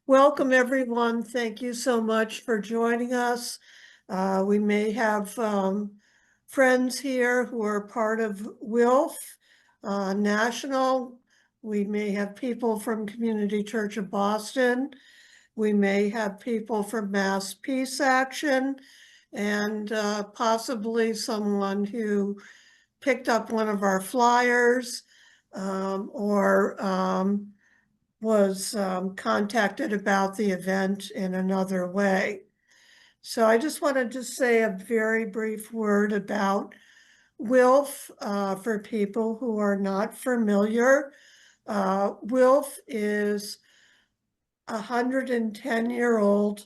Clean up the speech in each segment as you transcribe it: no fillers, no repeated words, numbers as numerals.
Welcome, everyone. Thank you so much for joining us. We may have friends here who are part of WILF National. We may have people from Community Church of Boston. We may have people from Mass Peace Action, and possibly someone who picked up one of our flyers or was contacted about the event in another way. So I just wanted to say a very brief word about WILF for people who are not familiar. WILF is a 110-year-old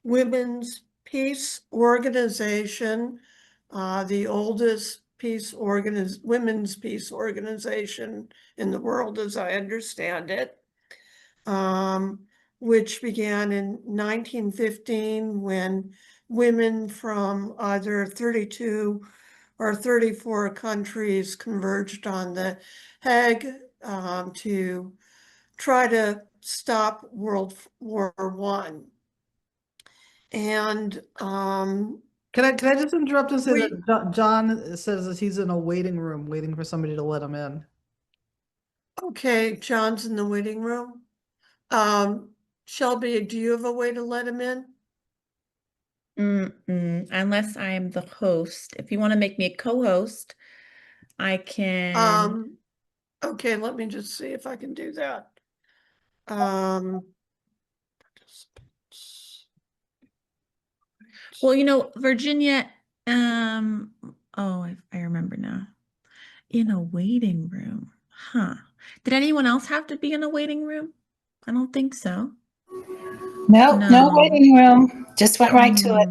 women's peace organization, the oldest women's peace organization in the world, as I understand it. Which began in 1915 when women from either 32 or 34 countries converged on the Hague to try to stop World War I. And Can I just interrupt and say that John says that he's in a waiting room waiting for somebody to let him in. Okay, John's in the waiting room. Shelby, do you have a way to let him in? Unless I'm the host. If you want to make me a co-host, I can. Okay, let me just see if I can do that. Well, Virginia, I remember now. In a waiting room. Huh. Did anyone else have to be in a waiting room? I don't think so. No waiting room. Just went right to it.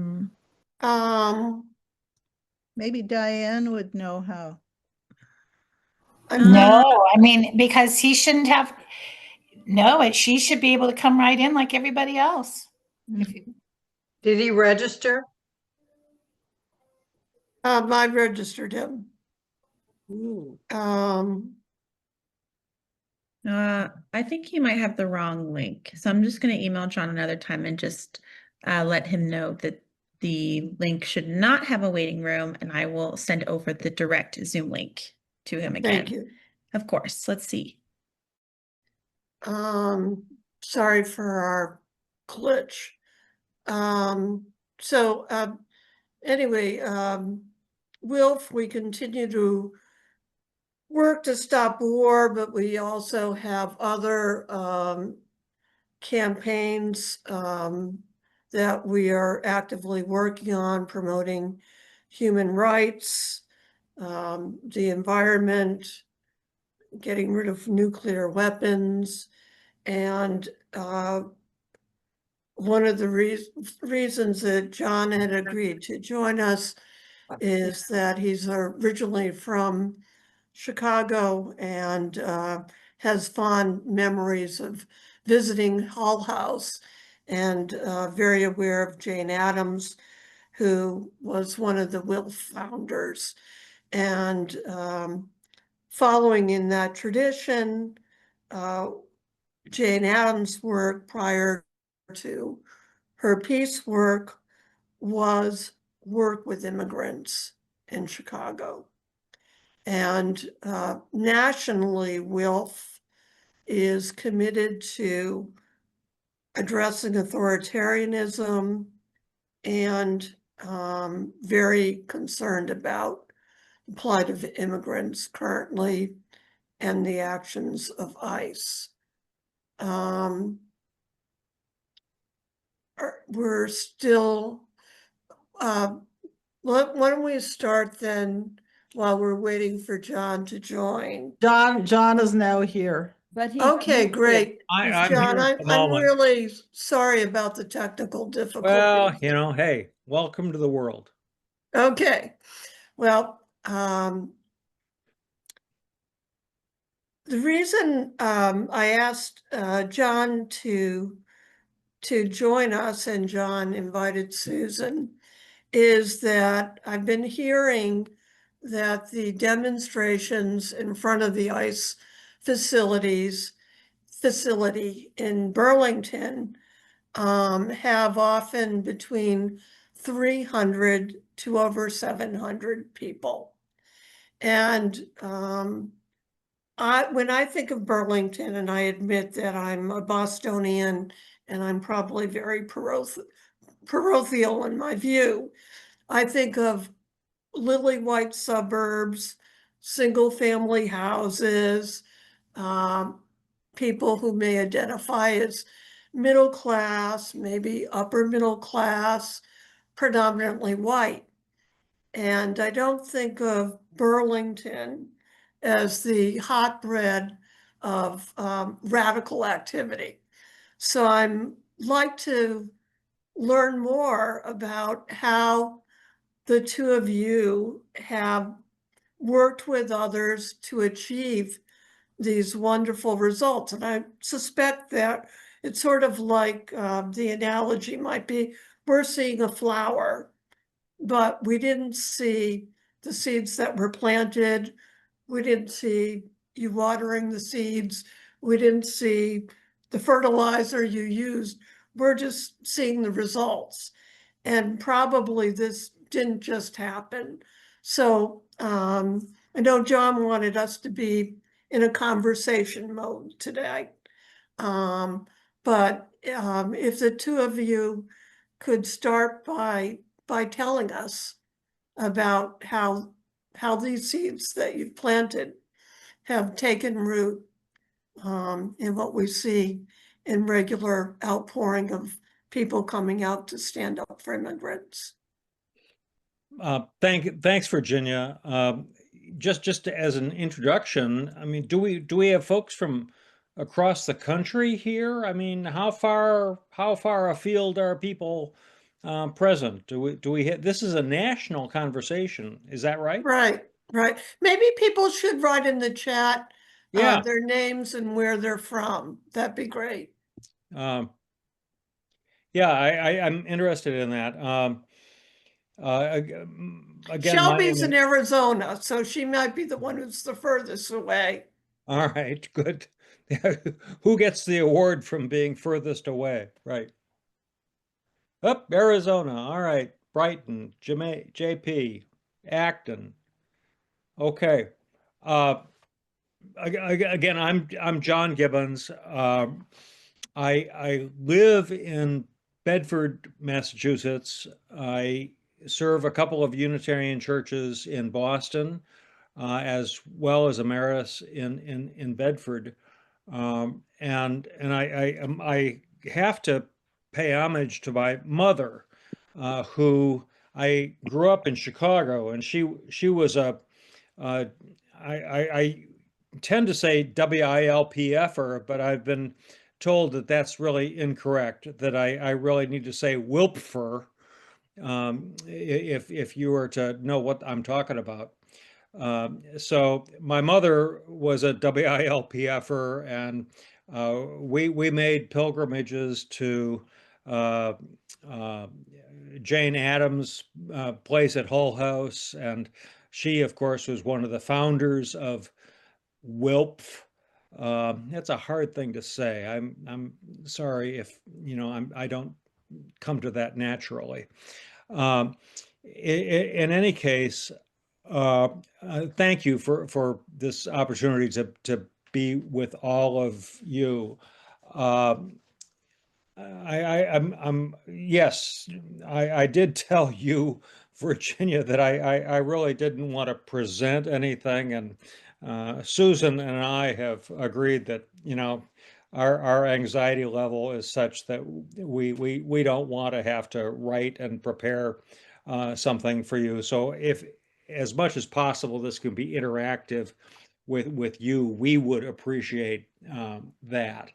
Maybe Diane would know how. No, I mean, because he shouldn't have. No, she should be able to come right in like everybody else. Did he register? I registered him. I think he might have the wrong link. So I'm just going to email John another time and just let him know that the link should not have a waiting room, and I will send over the direct Zoom link to him again. Thank you. Of course. Let's see. Sorry for our glitch. Anyway, WILF, we continue to work to stop war, but we also have other campaigns that we are actively working on, promoting human rights, the environment, getting rid of nuclear weapons. And one of the reasons that John had agreed to join us is that he's originally from Chicago and has fond memories of visiting Hull House, and very aware of Jane Addams, who was one of the WILF founders. And following in that tradition, Jane Addams' work prior to her peace work was work with immigrants in Chicago. And nationally, WILF is committed to addressing authoritarianism and very concerned about the plight of immigrants currently and the actions of ICE. We're still, why don't we start then while we're waiting for John to join? John is now here. But Okay, great. I'm John, here at the I'm moment. really sorry about the technical difficulties. Well, hey, welcome to the world. Okay, well, the reason I asked John to join us, and John invited Susan, is that I've been hearing that the demonstrations in front of the ICE facilities facility in Burlington have often between 300 to over 700 people. And when I think of Burlington, and I admit that I'm a Bostonian and I'm probably very parochial in my view, I think of lily white suburbs, single family houses, people who may identify as middle class, maybe upper middle class, predominantly white. And I don't think of Burlington as the hotbed of radical activity. So I'm like to learn more about how the two of you have worked with others to achieve these wonderful results. And I suspect that it's sort of like the analogy might be, we're seeing a flower, but we didn't see the seeds that were planted. We didn't see you watering the seeds. We didn't see the fertilizer you used. We're just seeing the results. And probably this didn't just happen. So I know John wanted us to be in a conversation mode today. But if the two of you could start by telling us about how these seeds that you've planted have taken root in what we see in regular outpouring of people coming out to stand up for immigrants. Thanks, Virginia. Just as an introduction, I mean, do we have folks from across the country here? I mean, how far afield are people present? Do we this is a national conversation, is that right? Right. Maybe people should write in the chat Yeah. their names and where they're from. That'd be great. Yeah, I'm interested in that. Again, Shelby's in Arizona, so she might be the one who's the furthest away. all right, good. Who gets the award from being furthest away? Right. Up, Arizona. All right. Brighton, JP, Acton. Okay. Again, I'm John Gibbons. I live in Bedford, Massachusetts. I serve a couple of Unitarian churches in Boston, as well as emeritus in Bedford. And I have to pay homage to my mother, who I grew up in Chicago, and she was I tend to say WILPFer, but I've been told that that's really incorrect, that I really need to say WILPFer, if you were to know what I'm talking about. So my mother was a WILPFer, and we made pilgrimages to Jane Addams' place at Hull House, and she, of course, was one of the founders of WILPF. That's a hard thing to say. I'm sorry if I don't come to that naturally. In any case, thank you for this opportunity to be with all of you. Yes, I did tell you, Virginia, that I really didn't want to present anything, and Susan and I have agreed that our anxiety level is such that we don't want to have to write and prepare something for you. So if, as much as possible, this can be interactive with you, we would appreciate that.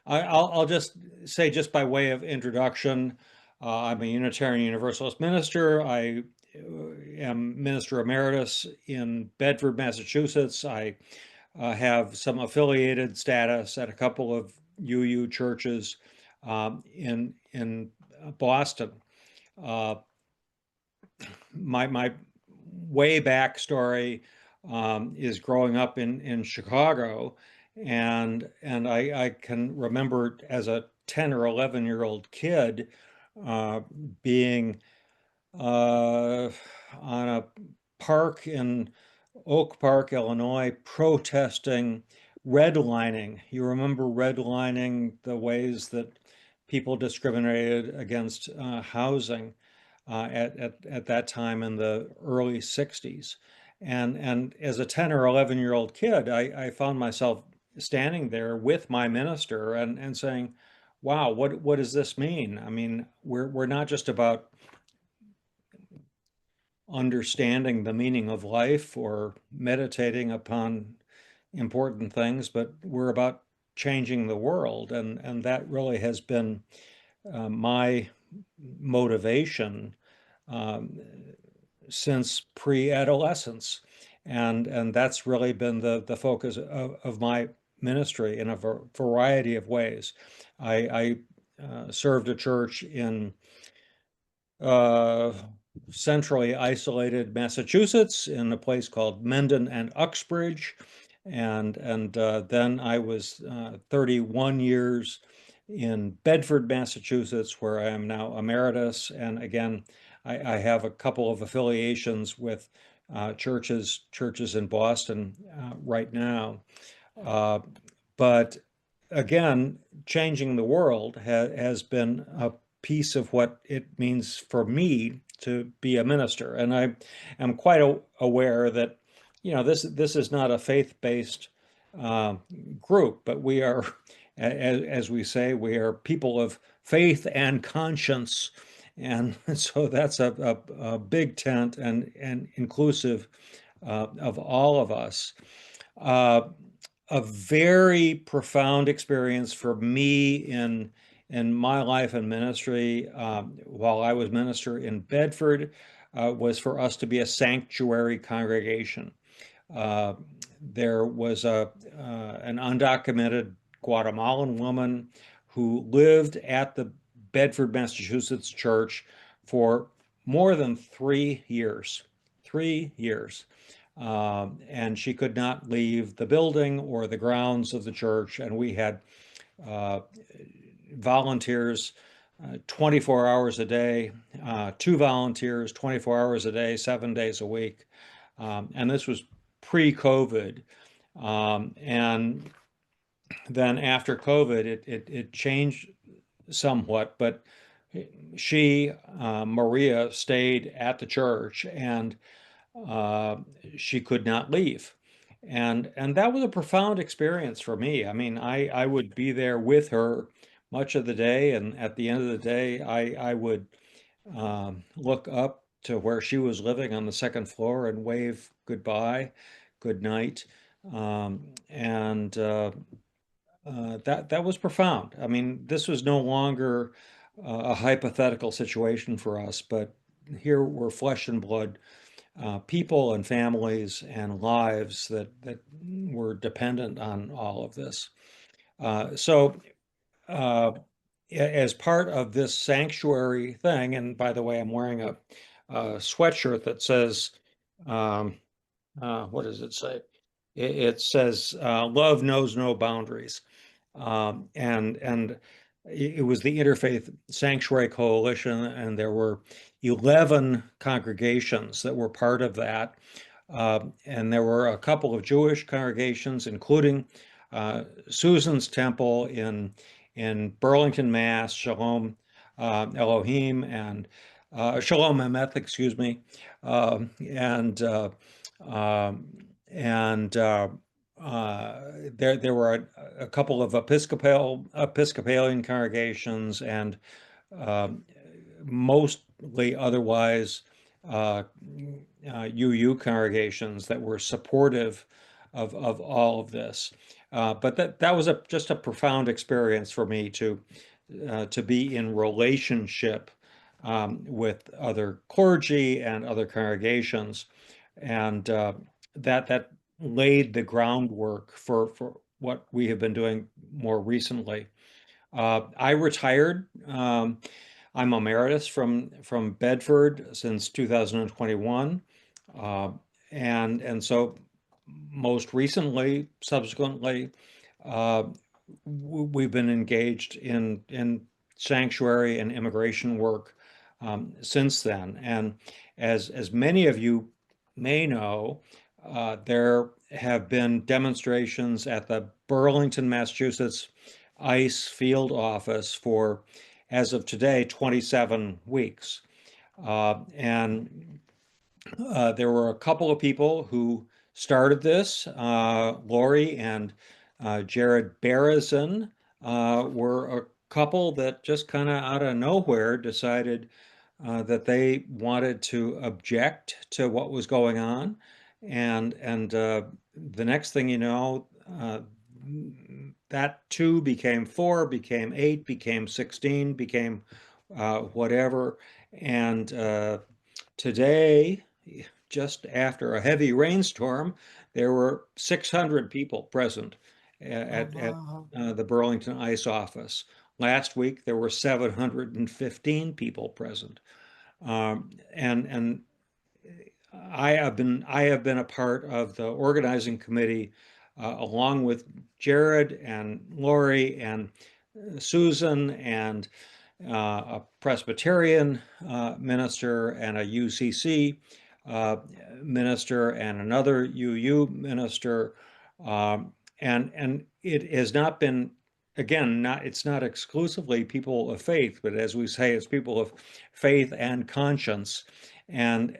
I'll just say, just by way of introduction, I'm a Unitarian Universalist minister. I am minister emeritus in Bedford, Massachusetts. I have some affiliated status at a couple of UU churches in Boston. My way back story is growing up in Chicago, and I can remember as a 10 or 11-year-old kid being on a park in Oak Park, Illinois, protesting redlining. You remember redlining, the ways that people discriminated against housing at that time in the early 60s. And as a 10 or 11-year-old kid, I found myself standing there with my minister and saying, wow, what does this mean? I mean, we're not just about understanding the meaning of life or meditating upon important things, but we're about changing the world. And that really has been my motivation um, since pre-adolescence. And that's really been the focus of my ministry in a variety of ways. I served a church in uh, centrally isolated Massachusetts in a place called Mendon and Uxbridge. And then I was 31 years in Bedford, Massachusetts, where I am now emeritus. And again, I have a couple of affiliations with churches in Boston right now. Uh, but again, changing the world has been a piece of what it means for me to be a minister. And I am quite aware that, this is not a faith-based uh, group, but we are, as we say, we are people of faith and conscience. And so that's a big tent and inclusive of all of us. Uh, a very profound experience for me in my life and ministry while I was minister in Bedford was for us to be a sanctuary congregation. Uh, there was an undocumented Guatemalan woman who lived at the Bedford, Massachusetts church for more than 3 years. 3 years. And she could not leave the building or the grounds of the church. And we had volunteers 24 hours a day, 2 volunteers 24 hours a day, 7 days a week. And this was pre-COVID. And then after COVID, it changed somewhat, but she, Maria, stayed at the church and she could not leave. And that was a profound experience for me. I mean, I would be there with her much of the day, and at the end of the day, I would look up to where she was living on the second floor and wave goodbye, good night. And that was profound. I mean, this was no longer a hypothetical situation for us, but here were flesh and blood people and families and lives that were dependent on all of this. So as part of this sanctuary thing, and by the way, I'm wearing a sweatshirt that says, what does it say? It says, "Love knows no boundaries," and it was the Interfaith Sanctuary Coalition, and there were 11 congregations that were part of that. And there were a couple of Jewish congregations, including Susan's Temple in Burlington, Mass, Shalom Elohim, and Shalom Emeth, excuse me, and there were a couple of Episcopalian congregations and mostly otherwise UU congregations that were supportive of all of this. But that was just a profound experience for me to be in relationship with other clergy and other congregations, and that laid the groundwork for what we have been doing more recently. I retired. I'm emeritus from Bedford since 2021, and so most recently, subsequently, uh, we've been engaged in sanctuary and immigration work since then. And as many of you may know, there have been demonstrations at the Burlington, Massachusetts ICE field office for, as of today, 27 weeks. And there were a couple of people who started this. Lori and Jared Berezin were a couple that just kind of out of nowhere decided that they wanted to object to what was going on. And the next thing you know, that 2 became 4, became 8, became 16, became whatever. And today, just after a heavy rainstorm, there were 600 people present at wow. the Burlington ICE office. Last week, there were 715 people present. And I have been a part of the organizing committee along with Jared and Lori and Susan and a Presbyterian minister and a UCC minister and another UU minister. And it has not been, again, it's not exclusively people of faith, but as we say, it's people of faith and conscience. And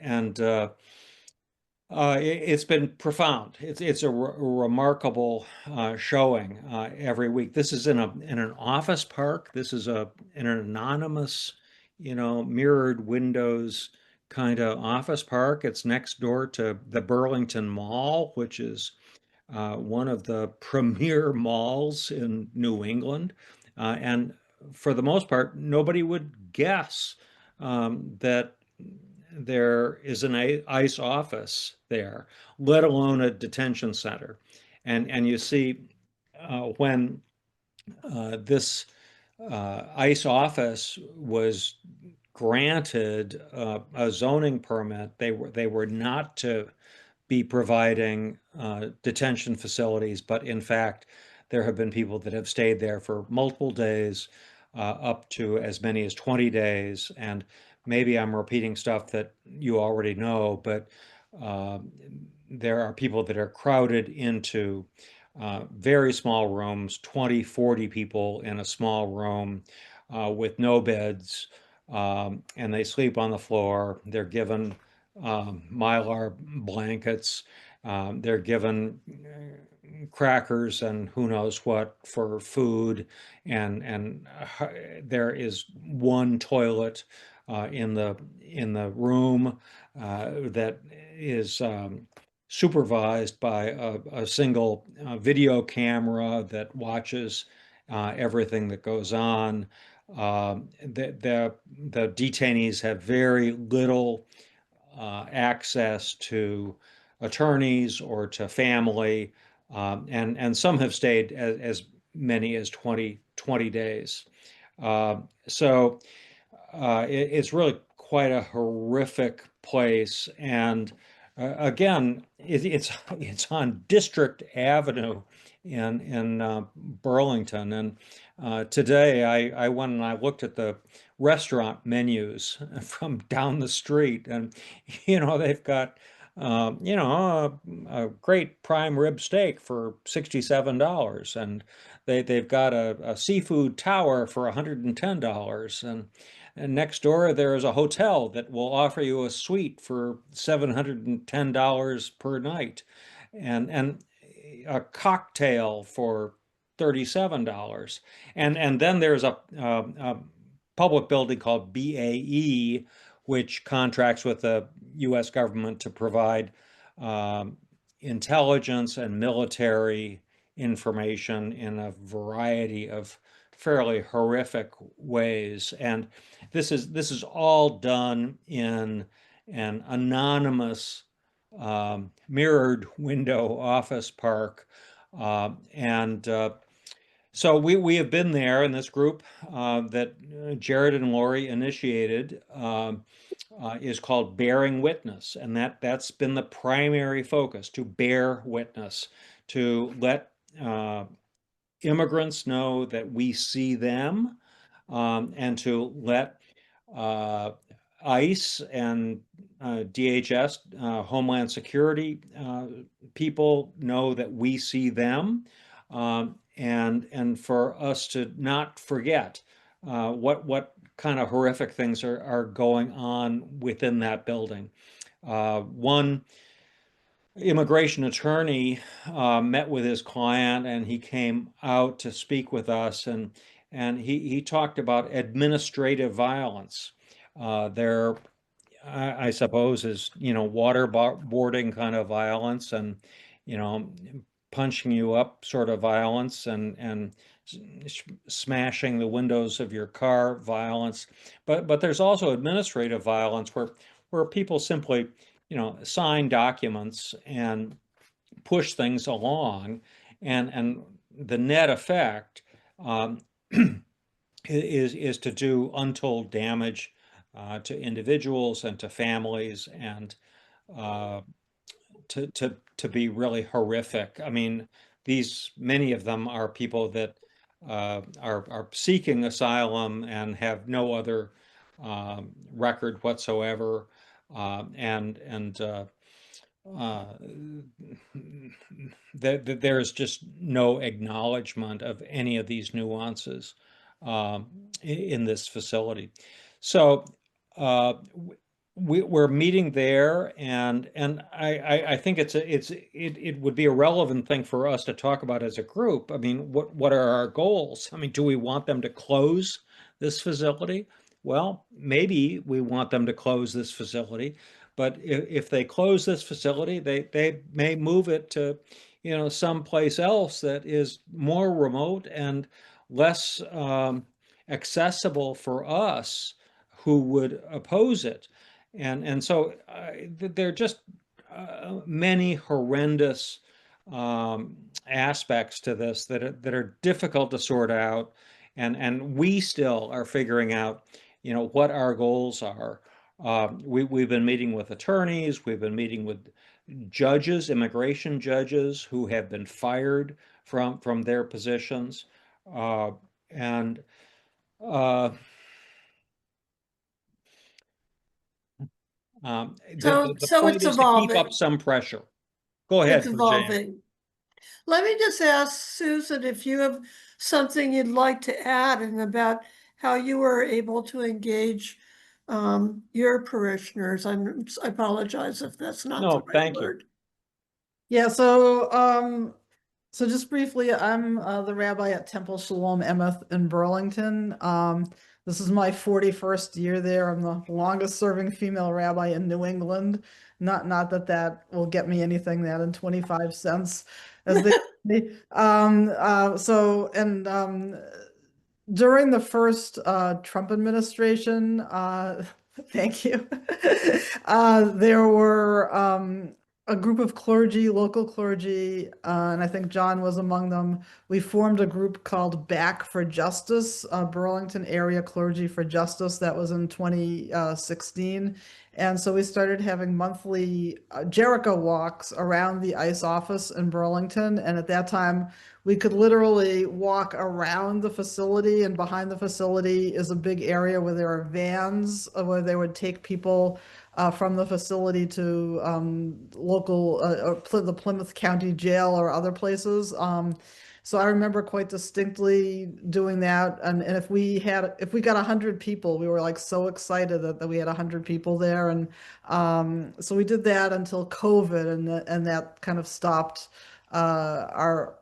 it's been profound. It's a remarkable showing every week. This is in an office park. This is in an anonymous, mirrored windows kind of office park. It's next door to the Burlington Mall, which is one of the premier malls in New England. And for the most part, nobody would guess that there is an ICE office there, let alone a detention center. And you see, when this ICE office was granted a zoning permit, they were not to be providing detention facilities, but in fact, there have been people that have stayed there for multiple days, up to as many as 20 days. And maybe I'm repeating stuff that you already know, but there are people that are crowded into very small rooms, 20, 40 people in a small room with no beds, and they sleep on the floor. They're given Mylar blankets. They're given crackers and who knows what for food, and there is one toilet in the room that is supervised by a single video camera that watches everything that goes on. The detainees have very little access to attorneys or to family, and some have stayed as many as 20 days. So it's really quite a horrific place. And again, it's on District Avenue in Burlington. And today I went and I looked at the restaurant menus from down the street, and they've got a great prime rib steak for $67, and they've got a seafood tower for $110, and next door there is a hotel that will offer you a suite for $710 per night, and a cocktail for $37. And then there's a public building called BAE, which contracts with the U.S. government to provide intelligence and military information in a variety of fairly horrific ways. And this is all done in an anonymous mirrored window office park. And so we have been there, in this group that Jared and Lori initiated is called Bearing Witness, and that's been the primary focus, to bear witness, to let immigrants know that we see them, and to let ICE and DHS, Homeland Security people know that we see them, and for us to not forget what kind of horrific things are going on within that building. One immigration attorney met with his client, and he came out to speak with us, and he talked about administrative violence. There, I suppose, is waterboarding kind of violence, and you know punching you up sort of violence, and smashing the windows of your car violence. But there's also administrative violence where people simply sign documents and push things along, and the net effect um, is to do untold damage to individuals and to families, and uh, to be really horrific. I mean, many of them are people that are seeking asylum and have no other record whatsoever, and uh, there's just no acknowledgement of any of these nuances in this facility. So uh, we're meeting there, and I think it would be a relevant thing for us to talk about as a group. I mean, what are our goals? I mean, do we want them to close this facility? Well, maybe we want them to close this facility, but if they close this facility, they may move it to, someplace else that is more remote and less accessible for us who would oppose it. And so there are just many horrendous aspects to this that are difficult to sort out, and we still are figuring out, what our goals are. We've been meeting with attorneys, we've been meeting with judges, immigration judges who have been fired from their positions, and uh, the So point it's is to keep up evolving. some pressure. Go It's ahead, Virginia. evolving. Let me just ask Susan if you have something you'd like to add and about how you were able to engage your parishioners. I apologize if that's not the No, right thank you. word. Yeah, so just briefly, I'm the rabbi at Temple Shalom Emeth in Burlington. This is my 41st year there. I'm the longest serving female rabbi in New England. Not that will get me anything, that and 25 cents, as they say. During the first Trump administration, thank you, there were a group of clergy, local clergy, and I think John was among them. We formed a group called Back for Justice, Burlington Area Clergy for Justice. That was in 2016. And so we started having monthly Jericho walks around the ICE office in Burlington. And at that time, we could literally walk around the facility, and behind the facility is a big area where there are vans where they would take people from the facility to local, the Plymouth County Jail or other places. So I remember quite distinctly doing that. And if we got 100 people, we were like so excited that we had 100 people there. And so we did that until COVID, and that kind of stopped our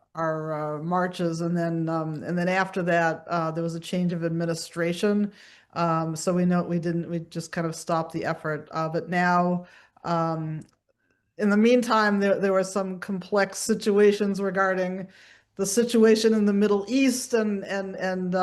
marches. And then after that, there was a change of administration. So we just kind of stopped the effort. But now, in the meantime, there were some complex situations regarding the situation in the Middle East, and there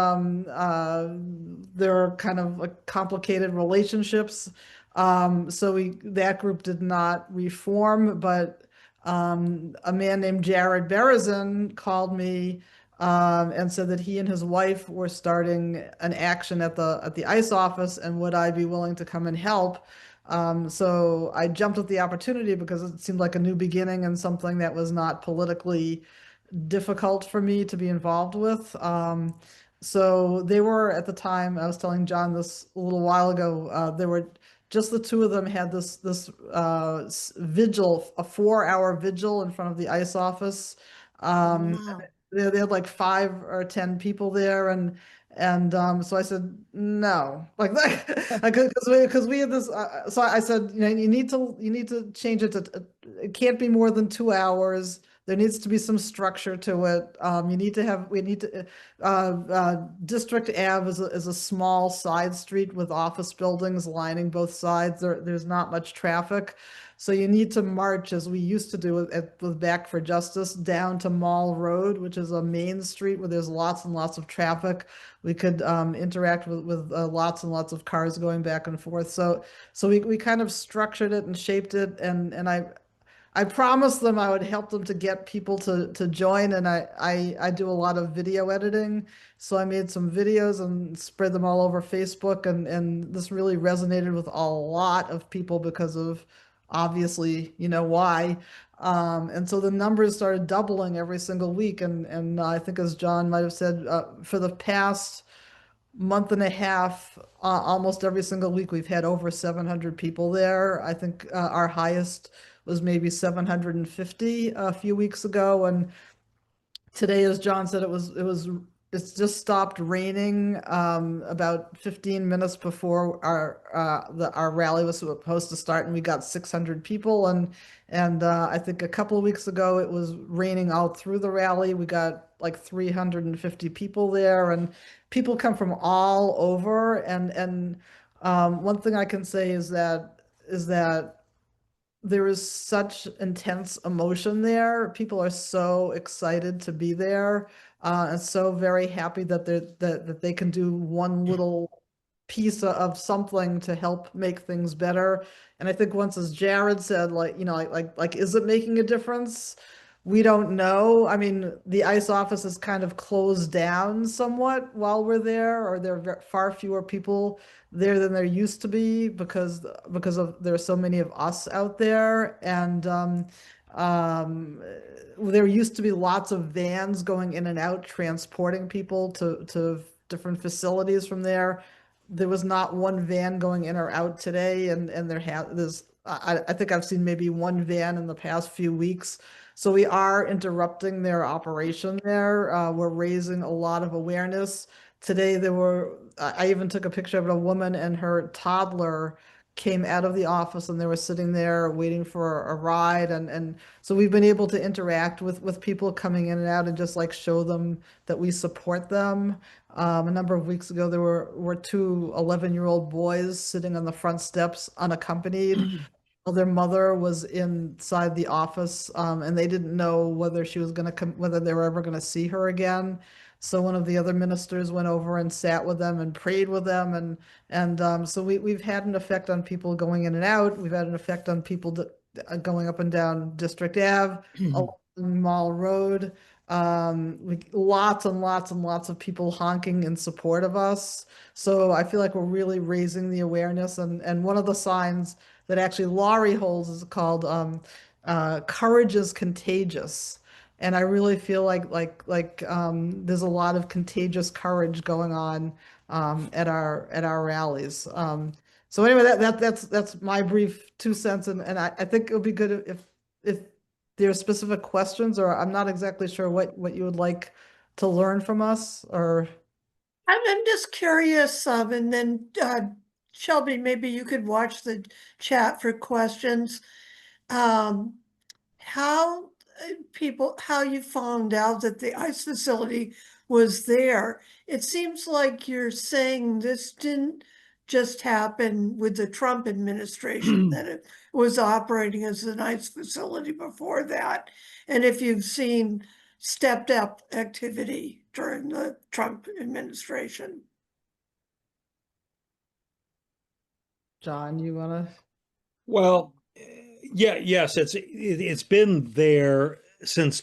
are kind of complicated relationships. So that group did not reform, but a man named Jared Berezin called me and said that he and his wife were starting an action at the ICE office, and would I be willing to come and help? So I jumped at the opportunity because it seemed like a new beginning and something that was not politically difficult for me to be involved with. So they were at the time, I was telling John this a little while ago, they were just the two of them had this vigil, a 4-hour vigil in front of the ICE office. Wow. They had like 5 or 10 people there, and so I said no, like that, because we had this. So I said, you know, you need to change it to it can't be more than 2 hours. There needs to be some structure to it. We need to, District Ave is a small side street with office buildings lining both sides. There's not much traffic. So you need to march, as we used to do with Back for Justice, down to Mall Road, which is a main street where there's lots and lots of traffic. We could interact with lots and lots of cars going back and forth. So we kind of structured it and shaped it, and I promised them I would help them to get people to join, and I do a lot of video editing. So I made some videos and spread them all over Facebook, and this really resonated with a lot of people because of obviously, you know why. And so the numbers started doubling every single week, and I think, as John might have said, for the past month and a half, almost every single week, we've had over 700 people there. I think our highest was maybe 750 a few weeks ago, and today, as John said, it's just stopped raining about 15 minutes before our rally was supposed to start, and we got 600 people. And I think a couple of weeks ago it was raining all through the rally. We got like 350 people there, and people come from all over. And one thing I can say is that there is such intense emotion there. People are so excited to be there, and so very happy that they can do one little piece of something to help make things better. And I think once, as Jared said, like, you know, like is it making a difference? We don't know. I mean, the ICE office is kind of closed down somewhat while we're there, or there are far fewer people there than there used to be because of there are so many of us out there. And um, there used to be lots of vans going in and out transporting people to different facilities from there. There was not one van going in or out today, and there's I think I've seen maybe one van in the past few weeks. So we are interrupting their operation there. We're raising a lot of awareness. Today I even took a picture of a woman and her toddler came out of the office, and they were sitting there waiting for a ride. And so we've been able to interact with people coming in and out and just like show them that we support them. A number of weeks ago, there were 2 11-year-old boys sitting on the front steps unaccompanied. Well, their mother was inside the office, and they didn't know whether she was going to come, whether they were ever going to see her again. So one of the other ministers went over and sat with them and prayed with them, and so we've had an effect on people going in and out. We've had an effect on people going up and down District Ave, along Mall Road. Lots and lots and lots of people honking in support of us. So I feel like we're really raising the awareness, and one of the signs that actually Laurie holds is called "Courage is Contagious," and I really feel like there's a lot of contagious courage going on at our rallies. So anyway, that's my brief 2 cents, and I think it would be good if there are specific questions, or I'm not exactly sure what you would like to learn from us, or. I'm just curious, and then Shelby, maybe you could watch the chat for questions. How how you found out that the ICE facility was there? It seems like you're saying this didn't just happen with the Trump administration, that it was operating as an ICE facility before that. And if you've seen stepped up activity during the Trump administration. John, you want to? Well, yes, it's been there since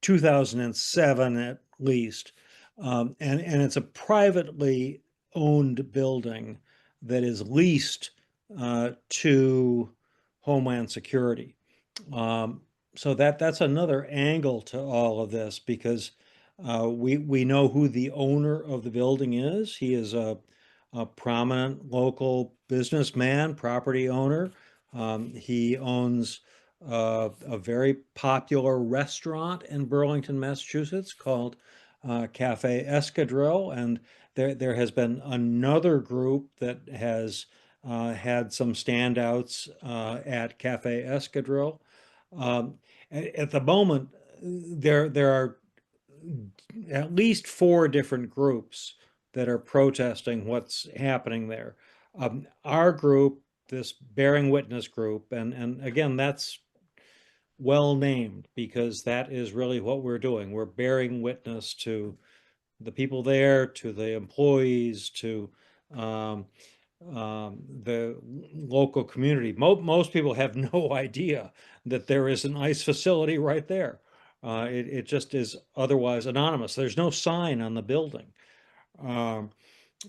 2007 at least, and it's a privately owned building that is leased to Homeland Security. so that's another angle to all of this because we know who the owner of the building is. He is a prominent local businessman, property owner. He owns a very popular restaurant in Burlington, Massachusetts called Cafe Escadrille, and there has been another group that has had some standouts at Cafe Escadrille. Um, at the moment, there are at least four different groups that are protesting what's happening there. Our group, this Bearing Witness group, and again, that's well named because that is really what we're doing. We're bearing witness to the people there, to the employees, to um, the local community. Most people have no idea that there is an ice facility right there. It just is otherwise anonymous. There's no sign on the building. Um,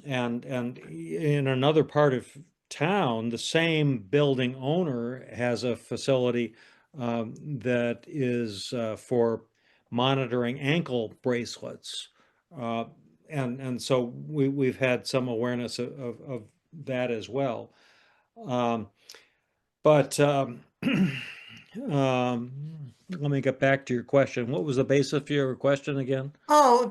and in another part of town, the same building owner has a facility that is for monitoring ankle bracelets. Uh, and so we've had some awareness of that as well. Um, but let me get back to your question. What was the basis of your question again? Oh,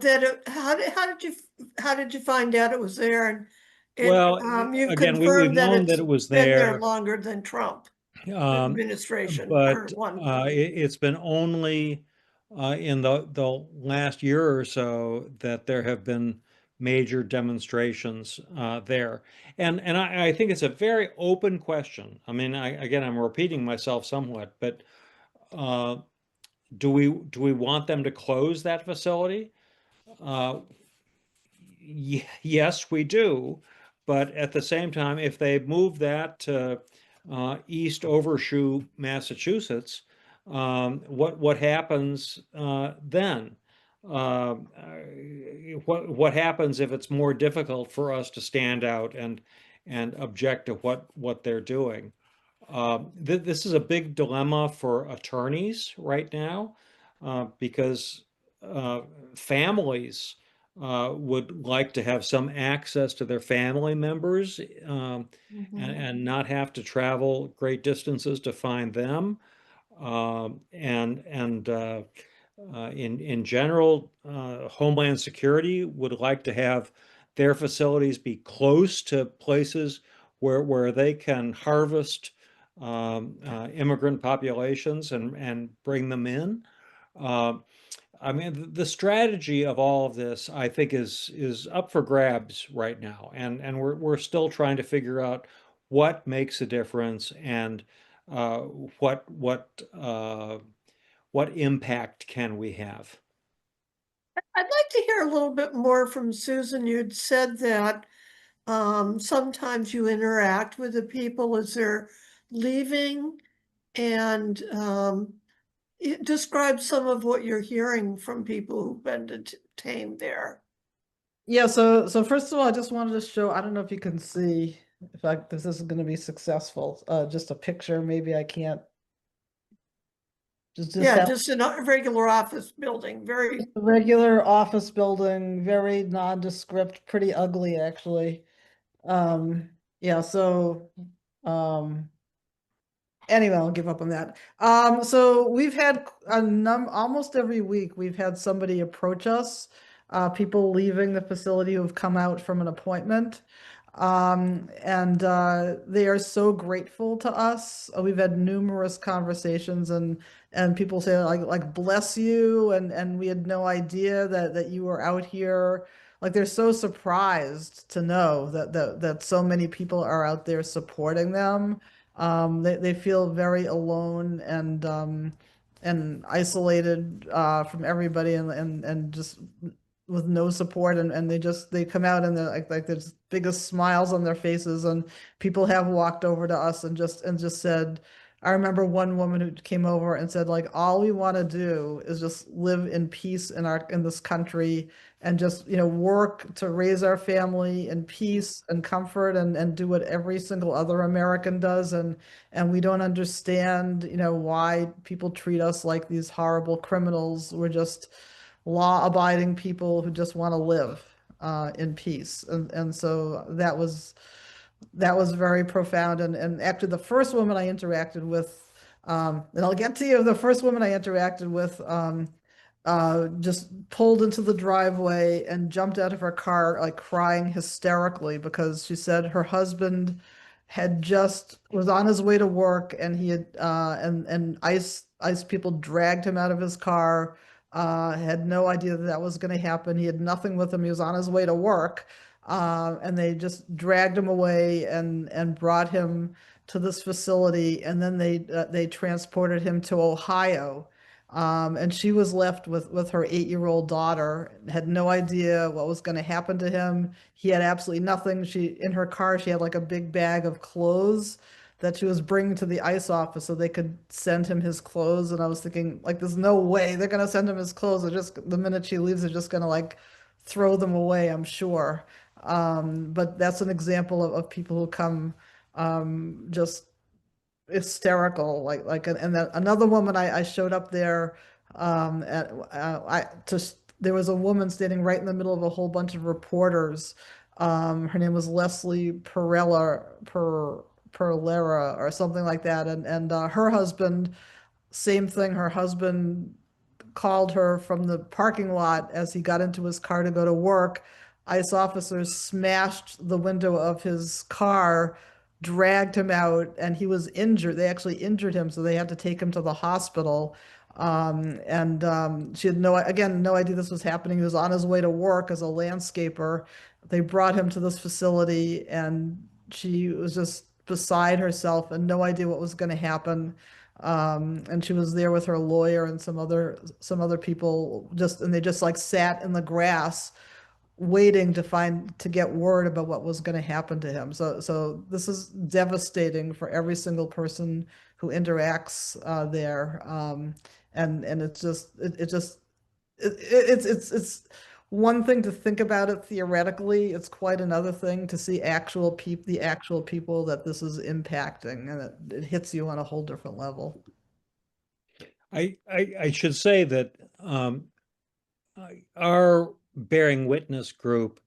how did you find out it was there? And Well, you've again, we've confirmed that known that it's it was been there there, longer than Trump um, administration or but one. it's been only in the last year or so that there have been major demonstrations there. And I think it's a very open question. I mean, again, I'm repeating myself somewhat, but uh, do we want them to close that facility? Uh, Yes, we do. But at the same time, if they move that to East Overshoe, Massachusetts, what happens then? What happens if it's more difficult for us to stand out and object to what they're doing? This is a big dilemma for attorneys right now because uh, families would like to have some access to their family members and not have to travel great distances to find them. In general, Homeland Security would like to have their facilities be close to places where they can harvest immigrant populations and bring them in. Uh, I mean, the strategy of all of this, I think, is up for grabs right now, and we're still trying to figure out what makes a difference and uh, what what uh, what impact can we have. I'd like to hear a little bit more from Susan. You'd said that sometimes you interact with the people as they're leaving, and describe some of what you're hearing from people who've been detained there. Yeah, so first of all, I just wanted to show, I don't know if you can see if this is going to be successful. Just a picture, maybe I can't. Just Yeah, have just in a regular office building, very, a regular office building, very nondescript, pretty ugly actually. Yeah, so anyway, I'll give up on that. So we've had almost every week we've had somebody approach us, people leaving the facility who've come out from an appointment. And they are so grateful to us. We've had numerous conversations and people say like bless you and we had no idea that you were out here. Like they're so surprised to know that so many people are out there supporting them. They feel very alone and isolated from everybody and just with no support and they come out and they're like there's biggest smiles on their faces and people have walked over to us and just said, I remember one woman who came over and said like all we want to do is just live in peace in this country, and just, work to raise our family in peace and comfort and do what every single other American does. And we don't understand, why people treat us like these horrible criminals. We're just law-abiding people who just want to live in peace. And so that was very profound. And actually the first woman I interacted with, and I'll get to you, the first woman I interacted with, just pulled into the driveway and jumped out of her car, like crying hysterically, because she said her husband had just was on his way to work, and he had and ICE people dragged him out of his car. Had no idea that that was going to happen. He had nothing with him. He was on his way to work, and they just dragged him away and brought him to this facility, and then they transported him to Ohio. And she was left with her 8-year-old daughter, had no idea what was going to happen to him. He had absolutely nothing. In her car, she had like a big bag of clothes that she was bringing to the ICE office so they could send him his clothes. And I was thinking, like, there's no way they're going to send him his clothes. They're just, the minute she leaves, they're just going to like throw them away, I'm sure. But that's an example of people who come just hysterical, and then another woman I showed up there, there was a woman standing right in the middle of a whole bunch of reporters. Her name was Leslie Perlera or something like that, and her husband, same thing. Her husband called her from the parking lot as he got into his car to go to work. ICE officers smashed the window of his car, dragged him out, and he was injured. They actually injured him, so they had to take him to the hospital. She had no idea this was happening. He was on his way to work as a landscaper. They brought him to this facility, and she was just beside herself and no idea what was going to happen. And she was there with her lawyer and some other people, and they just like sat in the grass waiting to get word about what was going to happen to him. So this is devastating for every single person who interacts there. And it's one thing to think about it theoretically. It's quite another thing to see the actual people that this is impacting, and it hits you on a whole different level. I should say that our Bearing Witness group,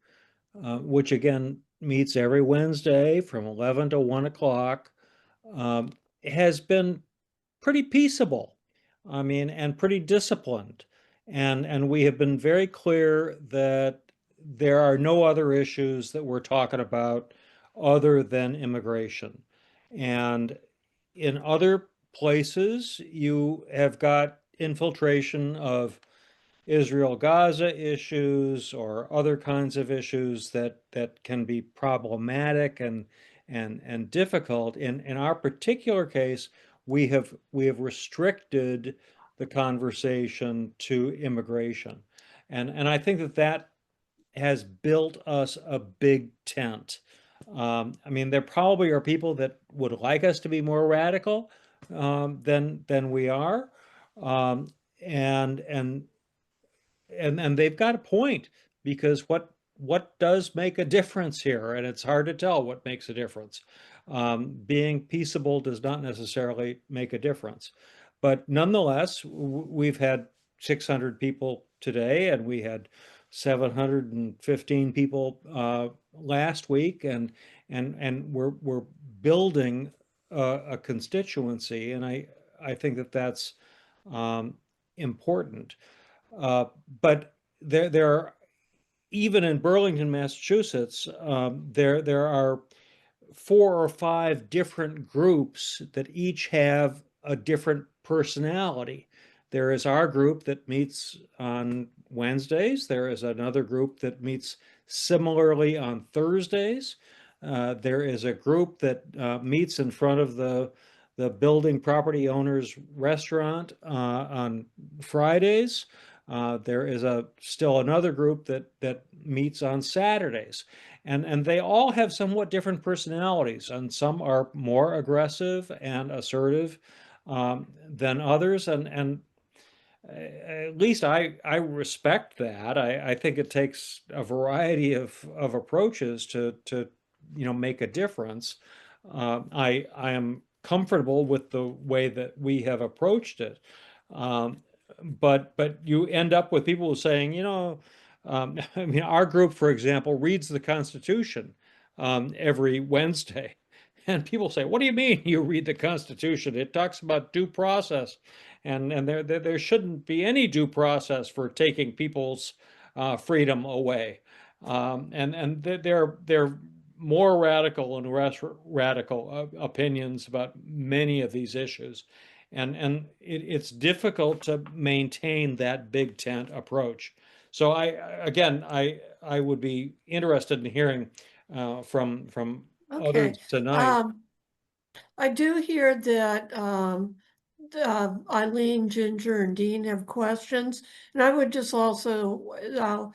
which again meets every Wednesday from 11 to 1 o'clock, has been pretty peaceable. I mean, and pretty disciplined. And we have been very clear that there are no other issues that we're talking about other than immigration. And in other places, you have got infiltration of Israel-Gaza issues or other kinds of issues that can be problematic and difficult. In our particular case, we have restricted the conversation to immigration, and I think that has built us a big tent. I mean, there probably are people that would like us to be more radical than we are, um, and and and they've got a point, because what does make a difference here? And it's hard to tell what makes a difference. Being peaceable does not necessarily make a difference, but nonetheless, we've had 600 people today, and we had 715 people last week, and we're building a constituency, and I think that's important. But there are, even in Burlington, Massachusetts, there are 4 or 5 different groups that each have a different personality. There is our group that meets on Wednesdays. There is another group that meets similarly on Thursdays. There is a group that meets in front of the building property owner's restaurant on Fridays. There is still another group that meets on Saturdays, and they all have somewhat different personalities, and some are more aggressive and assertive than others, and at least I respect that. I think it takes a variety of approaches to make a difference. I am comfortable with the way that we have approached it, um, but you end up with people saying, I mean, our group, for example, reads the Constitution every Wednesday. And people say, "What do you mean you read the Constitution? It talks about due process, and there shouldn't be any due process for taking people's freedom away." And they're more radical and less radical opinions about many of these issues, and it's difficult to maintain that big tent approach. So I would be interested in hearing from Okay. others tonight. I do hear that Eileen, Ginger, and Dean have questions, and I would just also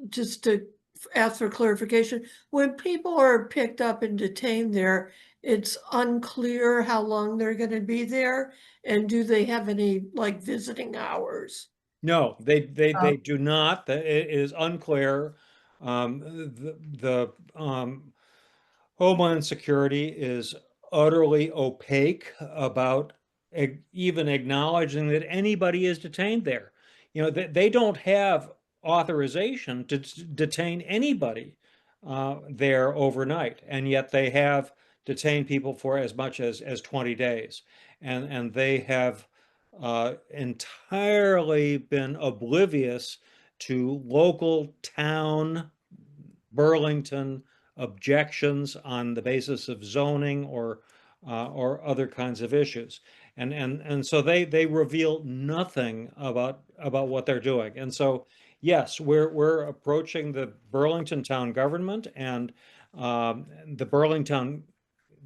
just to ask for clarification, when people are picked up and detained there, it's unclear how long they're going to be there, and do they have any like visiting hours? No, they Um, do not. It is unclear. The Homeland Security is utterly opaque about even acknowledging that anybody is detained there. They don't have authorization to detain anybody there overnight, and yet they have detained people for as much as 20 days. And they have entirely been oblivious to local town Burlington objections on the basis of zoning or other kinds of issues. And so they reveal nothing about what they're doing. And so yes, we're approaching the Burlington town government, and the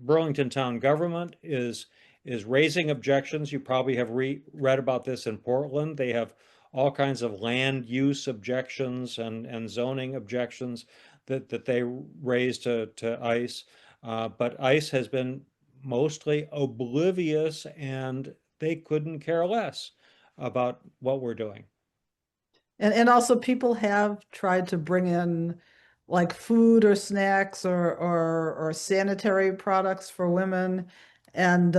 Burlington town government is raising objections. You probably have read about this in Portland. They have all kinds of land use objections and zoning objections that they raised to ICE. But ICE has been mostly oblivious, and they couldn't care less about what we're doing. and also people have tried to bring in like food or snacks or sanitary products for women, and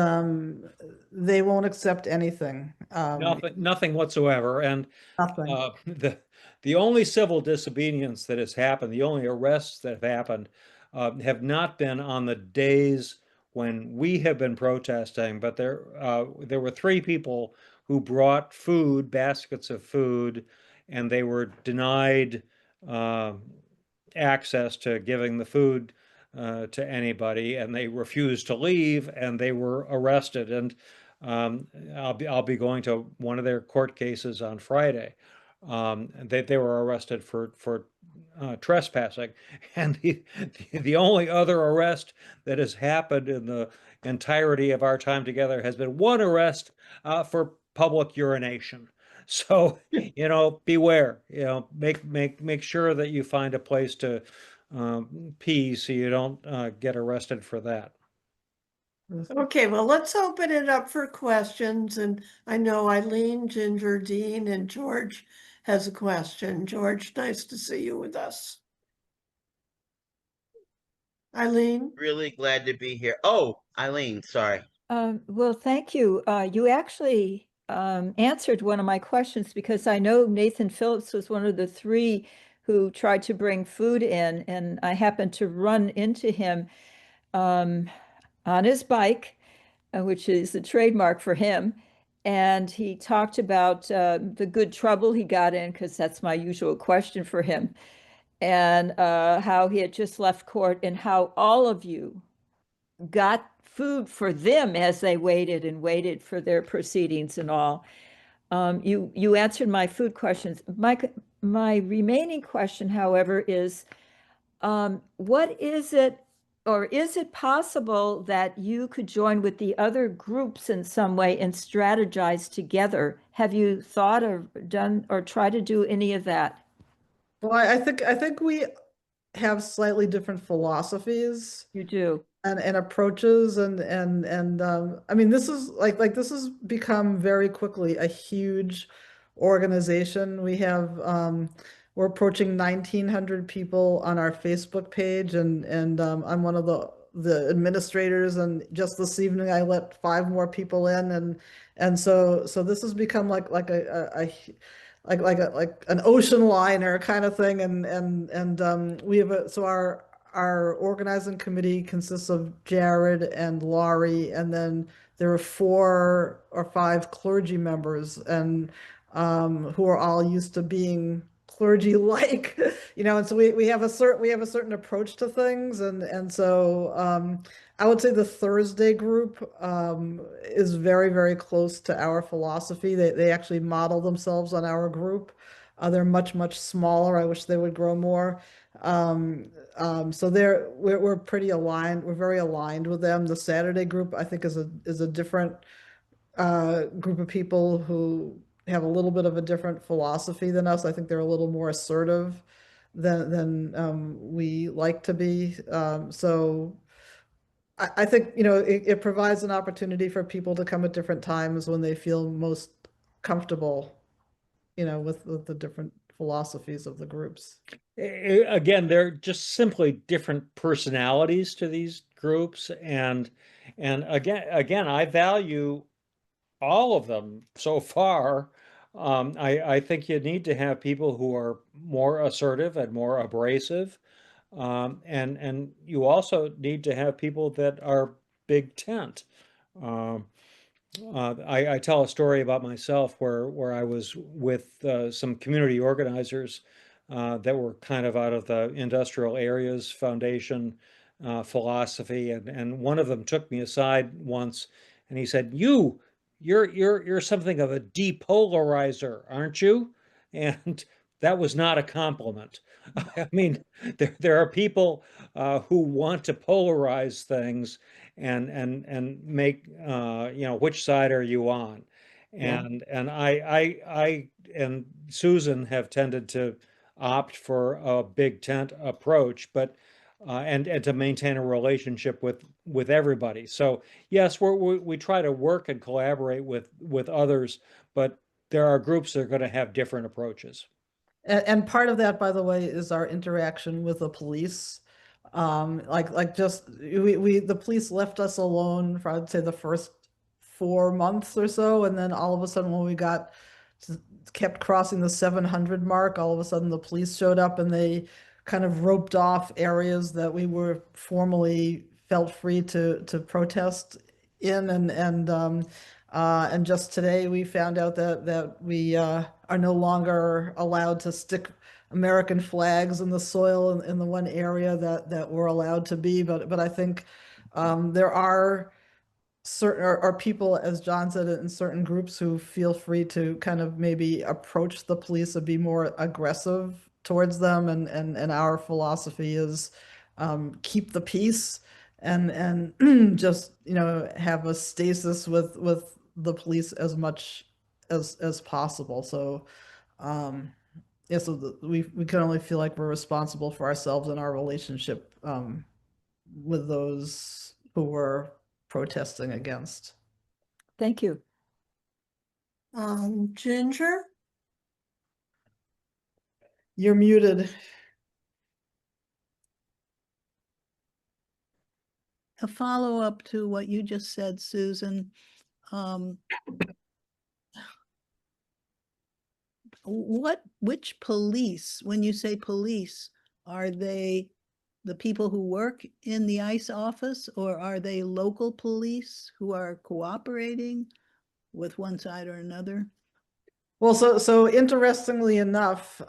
they won't accept anything. Nothing whatsoever. And Nothing. the only civil disobedience that has happened, the only arrests that have happened, have not been on the days when we have been protesting, but there were three people who brought food, baskets of food, and they were denied uh, access to giving the food to anybody, and they refused to leave, and they were arrested. And I'll be going to one of their court cases on Friday. They were arrested for trespassing, and the only other arrest that has happened in the entirety of our time together has been one arrest for public urination. So, beware. Make sure that you find a place to pee so you don't get arrested for that. Okay, well, let's open it up for questions, and I know Eileen, Ginger, Dean, and George has a question. George, nice to see you with us. Eileen? Really glad to be here. Oh, Eileen, sorry. Well, thank you. You actually answered one of my questions, because I know Nathan Phillips was one of the three who tried to bring food in, and I happened to run into him on his bike, which is a trademark for him. And he talked about the good trouble he got in, because that's my usual question for him, and how he had just left court, and how all of you got food for them as they waited and waited for their proceedings and all. You answered my food questions. My remaining question, however, is what is it, or is it possible that you could join with the other groups in some way and strategize together? Have you thought or done or tried to do any of that? Well, I think have slightly different philosophies You do. and approaches and I mean this is this has become very quickly a huge organization. We have we're approaching 1,900 people on our Facebook page and I'm one of the administrators, and just this evening I let 5 more people in, and so this has become like like an ocean liner kind of thing, and we have so our organizing committee consists of Jared and Laurie, and then there are 4 or 5 clergy members, and who are all used to being clergy-like, and so we have a certain approach to things, and so I would say the Thursday group is very, very close to our philosophy. They actually model themselves on our group. They're much, much smaller. I wish they would grow more. So we're pretty aligned. We're very aligned with them. The Saturday group, I think, is a different group of people who have a little bit of a different philosophy than us. I think they're a little more assertive than we like to be. So I think, it provides an opportunity for people to come at different times when they feel most comfortable, with the different philosophies of the groups. Again, they're just simply different personalities to these groups, and again, I value all of them so far. I think you need to have people who are more assertive and more abrasive, and you also need to have people that are big tent. Um, I tell a story about myself where I was with some community organizers that were kind of out of the Industrial Areas Foundation philosophy, and one of them took me aside once, and he said, You're something of a depolarizer, aren't you?" And that was not a compliment. I mean, there are people who want to polarize things and make which side are you on? Yeah. And I and Susan have tended to opt for a big tent approach, but and to maintain a relationship with everybody. So yes, we try to work and collaborate with others, but there are groups that are going to have different approaches. And part of that, by the way, is our interaction with the police. Like just the police left us alone for, I'd say, the first 4 months or so, and then all of a sudden when we kept crossing the 700 mark, all of a sudden the police showed up and they kind of roped off areas that we were formally felt free to protest in, and just today we found out that we are no longer allowed to stick American flags in the soil in the one area that we're allowed to be. But I think there are certain are people, as John said, in certain groups who feel free to kind of maybe approach the police and be more aggressive towards them. And our philosophy is keep the peace and just have a stasis with the police as much as possible. So yeah, so we can only feel like we're responsible for ourselves and our relationship with those who we're protesting against. Thank you. Ginger? You're muted. A follow-up to what you just said, Susan. Which police, when you say police, are they the people who work in the ICE office, or are they local police who are cooperating with one side or another? Well, so interestingly enough,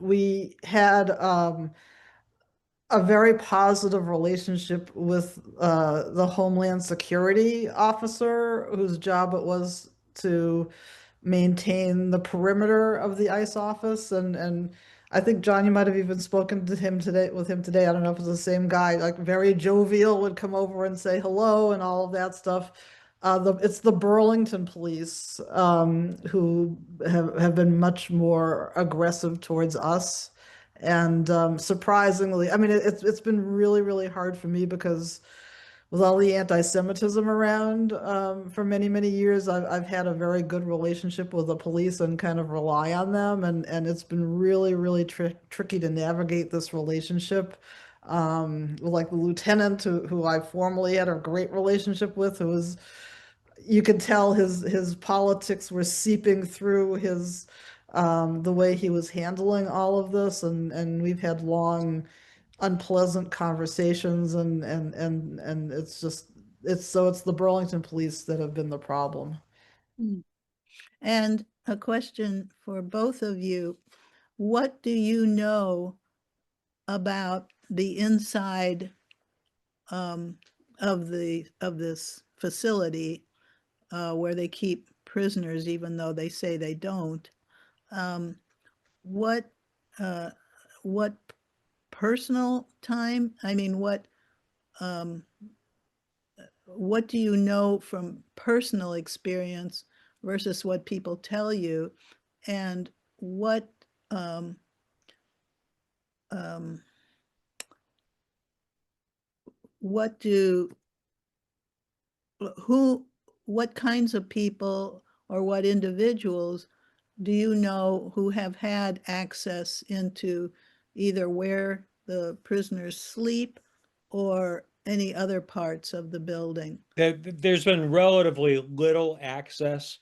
we had a very positive relationship with the Homeland Security officer, whose job it was to maintain the perimeter of the ICE office. And I think, John, you might have even spoken to him today with him today. I don't know if it's the same guy, like very jovial, would come over and say hello and all of that stuff. It's the Burlington police who have been much more aggressive towards us And surprisingly, I mean, it's been really, really hard for me because with all the anti-Semitism around for many, many years, I've had a very good relationship with the police and kind of rely on them. And it's been really, really tricky to navigate this relationship. Like the lieutenant who I formerly had a great relationship with, who was, you could tell his politics were seeping through his the way he was handling all of this, and we've had long unpleasant conversations, and it's just it's the Burlington police that have been the problem. And a question for both of you. What do you know about the inside of this facility where they keep prisoners, even though they say they don't? What what personal time? I mean, what do you know from personal experience versus what people tell you, and what what do who what kinds of people or what individuals do you know who have had access into either where the prisoners sleep or any other parts of the building? There's been relatively little access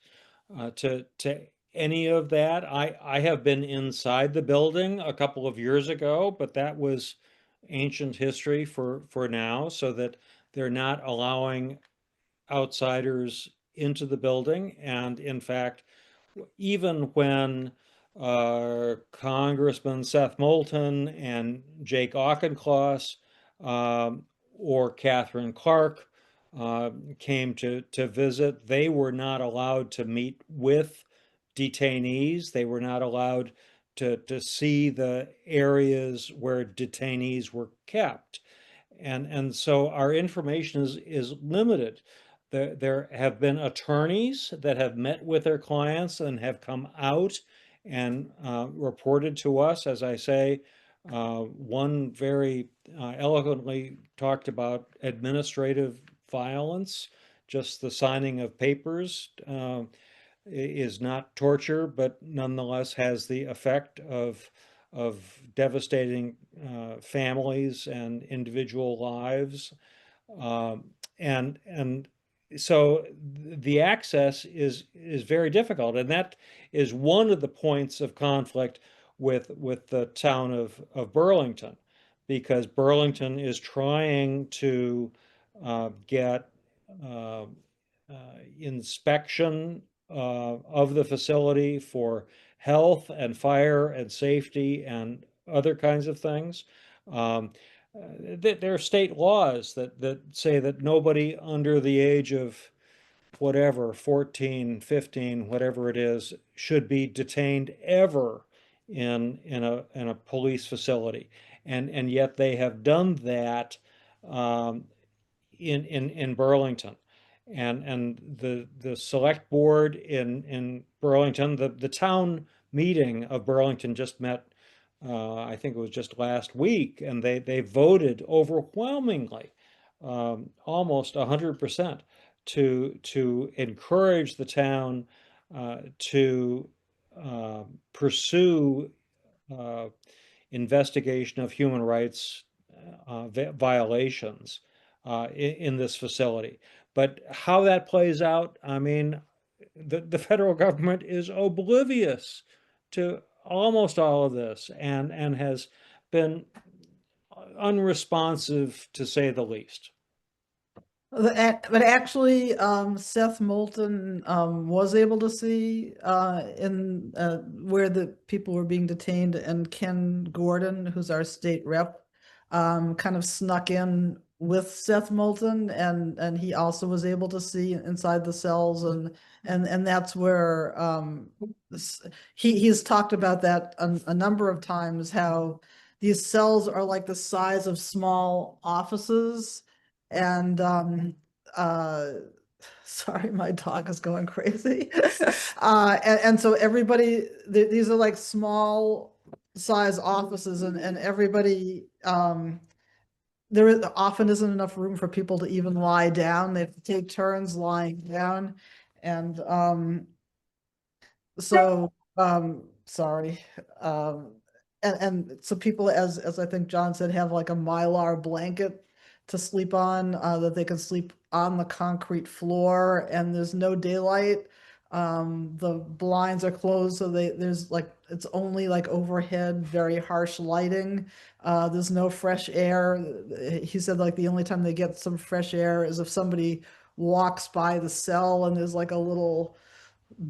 to any of that. I have been inside the building a couple of years ago, but that was ancient history for now, so that they're not allowing outsiders into the building. And in fact, even when Congressman Seth Moulton and Jake Auchincloss or Catherine Clark came to visit, they were not allowed to meet with detainees. They were not allowed to see the areas where detainees were kept. And so our information is limited. There have been attorneys that have met with their clients and have come out and reported to us. As I say, one very eloquently talked about administrative violence. Just the signing of papers is not torture, but nonetheless has the effect of devastating families and individual lives. And so the access is very difficult, and that is one of the points of conflict with the town of Burlington, because Burlington is trying to get uh, inspection of the facility for health and fire and safety and other kinds of things. There are state laws that say that nobody under the age of whatever, 14, 15, whatever it is, should be detained ever in a police facility. And yet they have done that in Burlington. And the select board in Burlington, the town meeting of Burlington just met, I think it was just last week, and they voted overwhelmingly, almost 100%, to encourage the town to pursue investigation of human rights violations in this facility. But how that plays out, I mean, the federal government is oblivious to almost all of this, and has been unresponsive, to say the least. But actually, Seth Moulton was able to see in where the people were being detained, and Ken Gordon, who's our state rep, kind of snuck in with Seth Moulton, and he also was able to see inside the cells, and that's where he's talked about that a number of times, how these cells are like the size of small offices. And sorry, my dog is going crazy. And so everybody, these are like small size offices and everybody, often isn't enough room for people to even lie down. They have to take turns lying down. And, so, sorry, and so people, as I think John said, have like a Mylar blanket to sleep on, that they can sleep on the concrete floor, and there's no daylight. The blinds are closed, so there's like, it's only like overhead, very harsh lighting. There's no fresh air. He said like the only time they get some fresh air is if somebody walks by the cell and there's like a little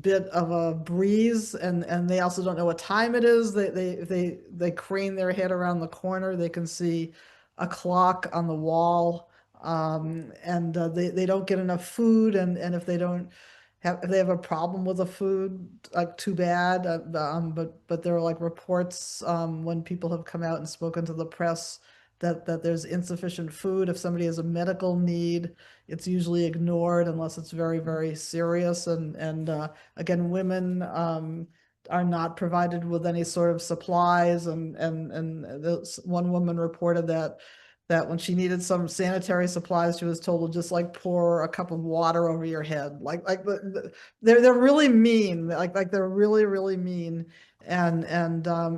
bit of a breeze, and they also don't know what time it is. They crane their head around the corner, they can see a clock on the wall. And they don't get enough food, and if they don't have, if they have a problem with the food, like, too bad. But there are like reports, when people have come out and spoken to the press, that there's insufficient food. If somebody has a medical need, it's usually ignored unless it's very, very serious. And again, women, are not provided with any sort of supplies. And one woman reported that when she needed some sanitary supplies, she was told to just like pour a cup of water over your head. They're really mean. Like they're really, really mean. And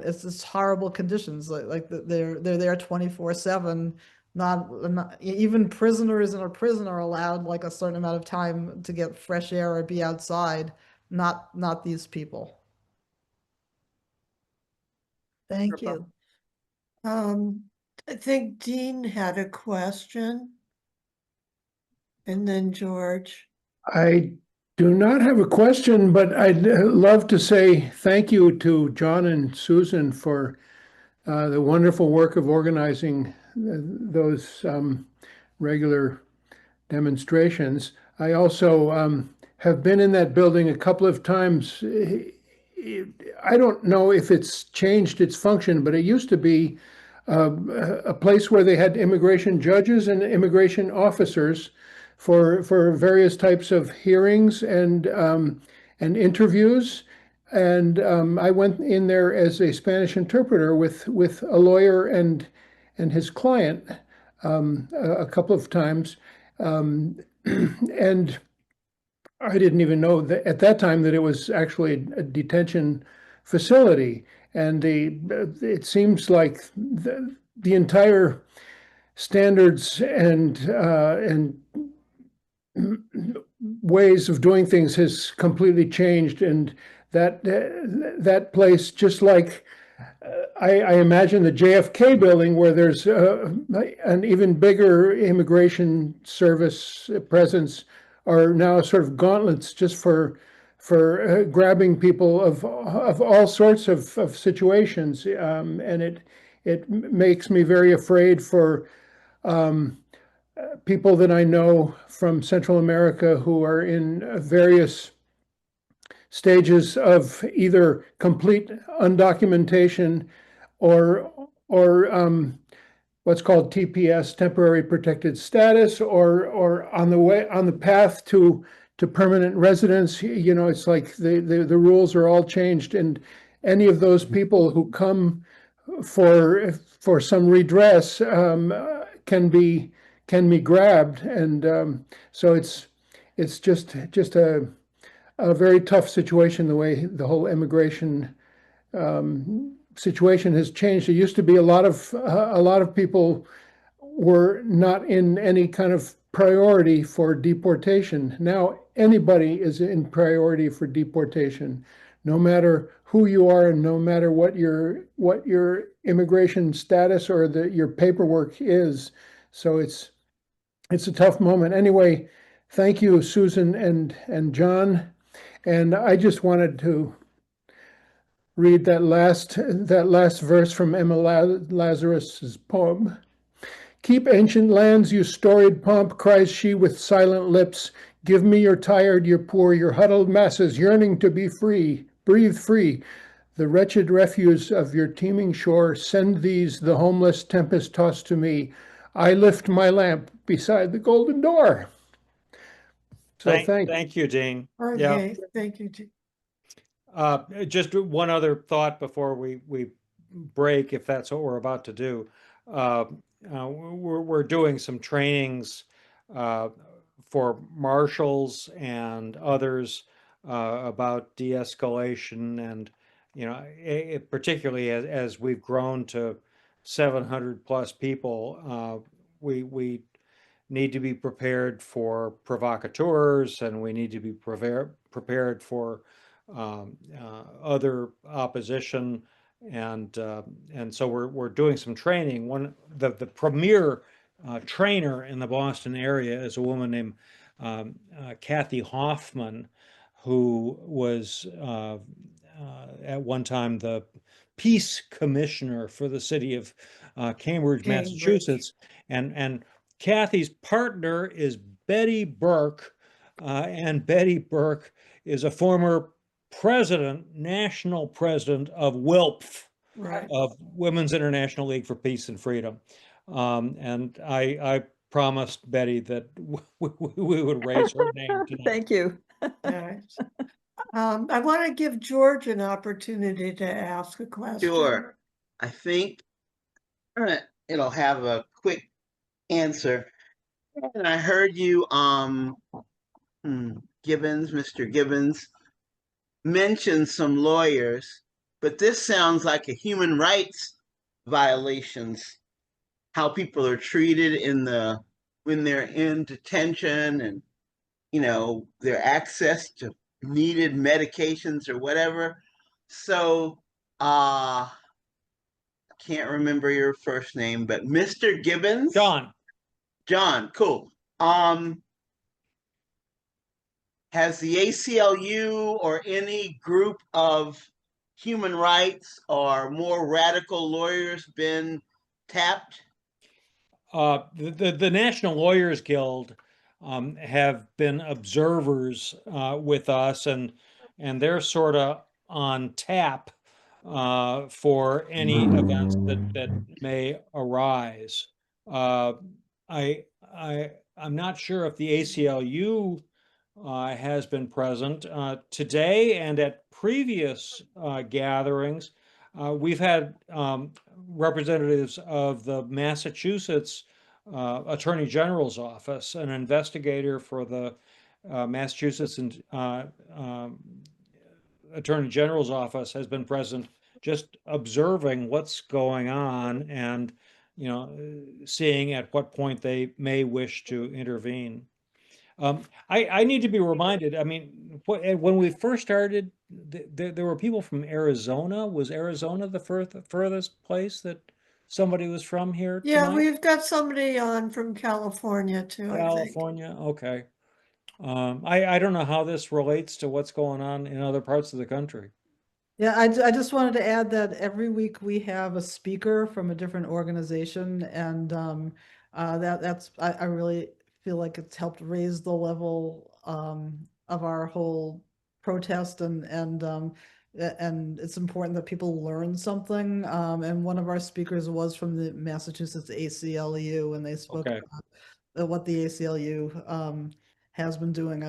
it's just horrible conditions. They're there 24/7. Not even prisoners in a prison are allowed like a certain amount of time to get fresh air or be outside. Not these people. Thank you. I think Dean had a question. And then George. I do not have a question, but I'd love to say thank you to John and Susan for the wonderful work of organizing those regular demonstrations. I also have been in that building a couple of times. I don't know if it's changed its function, but it used to be a place where they had immigration judges and immigration officers for various types of hearings and interviews. And I went in there as a Spanish interpreter with a lawyer and his client a couple of times. And I didn't even know that at that time that it was actually a detention facility. And it seems like the entire standards and ways of doing things has completely changed. And that place, just like I imagine the JFK building, where there's an even bigger immigration service presence, are now sort of gauntlets just for grabbing people of all sorts of situations, and it makes me very afraid for people that I know from Central America who are in various stages of either complete undocumentation or what's called TPS, temporary protected status, or on the path to permanent residence. You know, it's like the rules are all changed, and any of those people who come for some redress can be grabbed, and so it's just a very tough situation, the way the whole immigration situation has changed. It used to be a lot of people were not in any kind of priority for deportation. Now anybody is in priority for deportation, no matter who you are and no matter what your immigration status or your paperwork is. So it's a tough moment. Anyway, thank you, Susan and John. And I just wanted to read that last verse from Emma Lazarus's poem. Keep ancient lands, you storied pomp, cries she with silent lips. Give me your tired, your poor, your huddled masses yearning to be free, breathe free. The wretched refuse of your teeming shore, send these, the homeless tempest tossed to me. I lift my lamp beside the golden door. So thank you, Dean. Okay, thank you, Dean. Just one other thought before we break, if that's what we're about to do, we're doing some trainings uh, for marshals and others about de-escalation, and particularly as we've grown to 700 plus people, we need to be prepared for provocateurs, and we need to be prepared for other opposition, and so we're doing some training. The premier trainer in the Boston area is a woman named Kathy Hoffman, who was at one time the peace commissioner for the city of Cambridge, Massachusetts, and Kathy's partner is Betty Burke, and Betty Burke is a former national president of WILPF, Right. of Women's International League for Peace and Freedom. And I promised Betty that we would raise her name tonight. Thank you. Right. I want to give George an opportunity to ask a question. Sure. I think it'll have a quick answer. And I heard you, Mr. Gibbons, mention some lawyers, but this sounds like a human rights violations, how people are treated when they're in detention, and their access to needed medications or whatever. So I can't remember your first name, but Mr. Gibbons? John, cool. Has the ACLU or any group of human rights or more radical lawyers been tapped? The National Lawyers Guild have been observers with us, and they're sort of on tap for any events that may arise. I'm not sure if the ACLU has been present today, and at previous gatherings. We've had representatives of the Massachusetts Attorney General's office, an investigator for the Massachusetts Attorney General's office has been present, just observing what's going on, and seeing at what point they may wish to intervene. I need to be reminded, I mean, when we first started, there were people from Arizona. Was Arizona the furthest place that somebody was from here Yeah, tonight? we've got somebody on from California too, I think. California, okay. I don't know how this relates to what's going on in other parts of the country. Yeah, I just wanted to add that every week we have a speaker from a different organization, and I really feel like it's helped raise the level of our whole protest, and it's important that people learn something. And one of our speakers was from the Massachusetts ACLU, and they spoke Okay. about what the ACLU has been doing.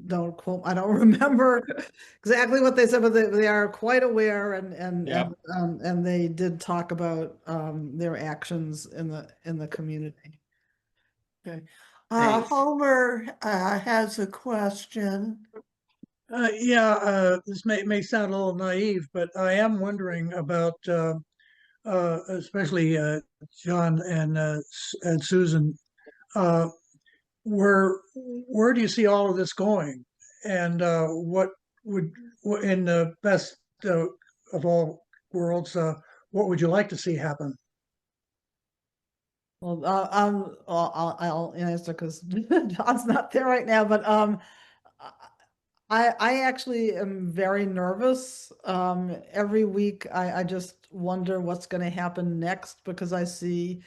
Don't quote, I don't remember exactly what they said, but they are quite aware, and they did talk about their actions in the community. Okay. Thanks. Homer has a question. This may sound a little naive, but I am wondering about, especially John and Susan, where do you see all of this going, and what in the best of all worlds, what would you like to see happen? Well, I'll answer because John's not there right now, but I actually am very nervous. Every week I just wonder what's going to happen next, because I see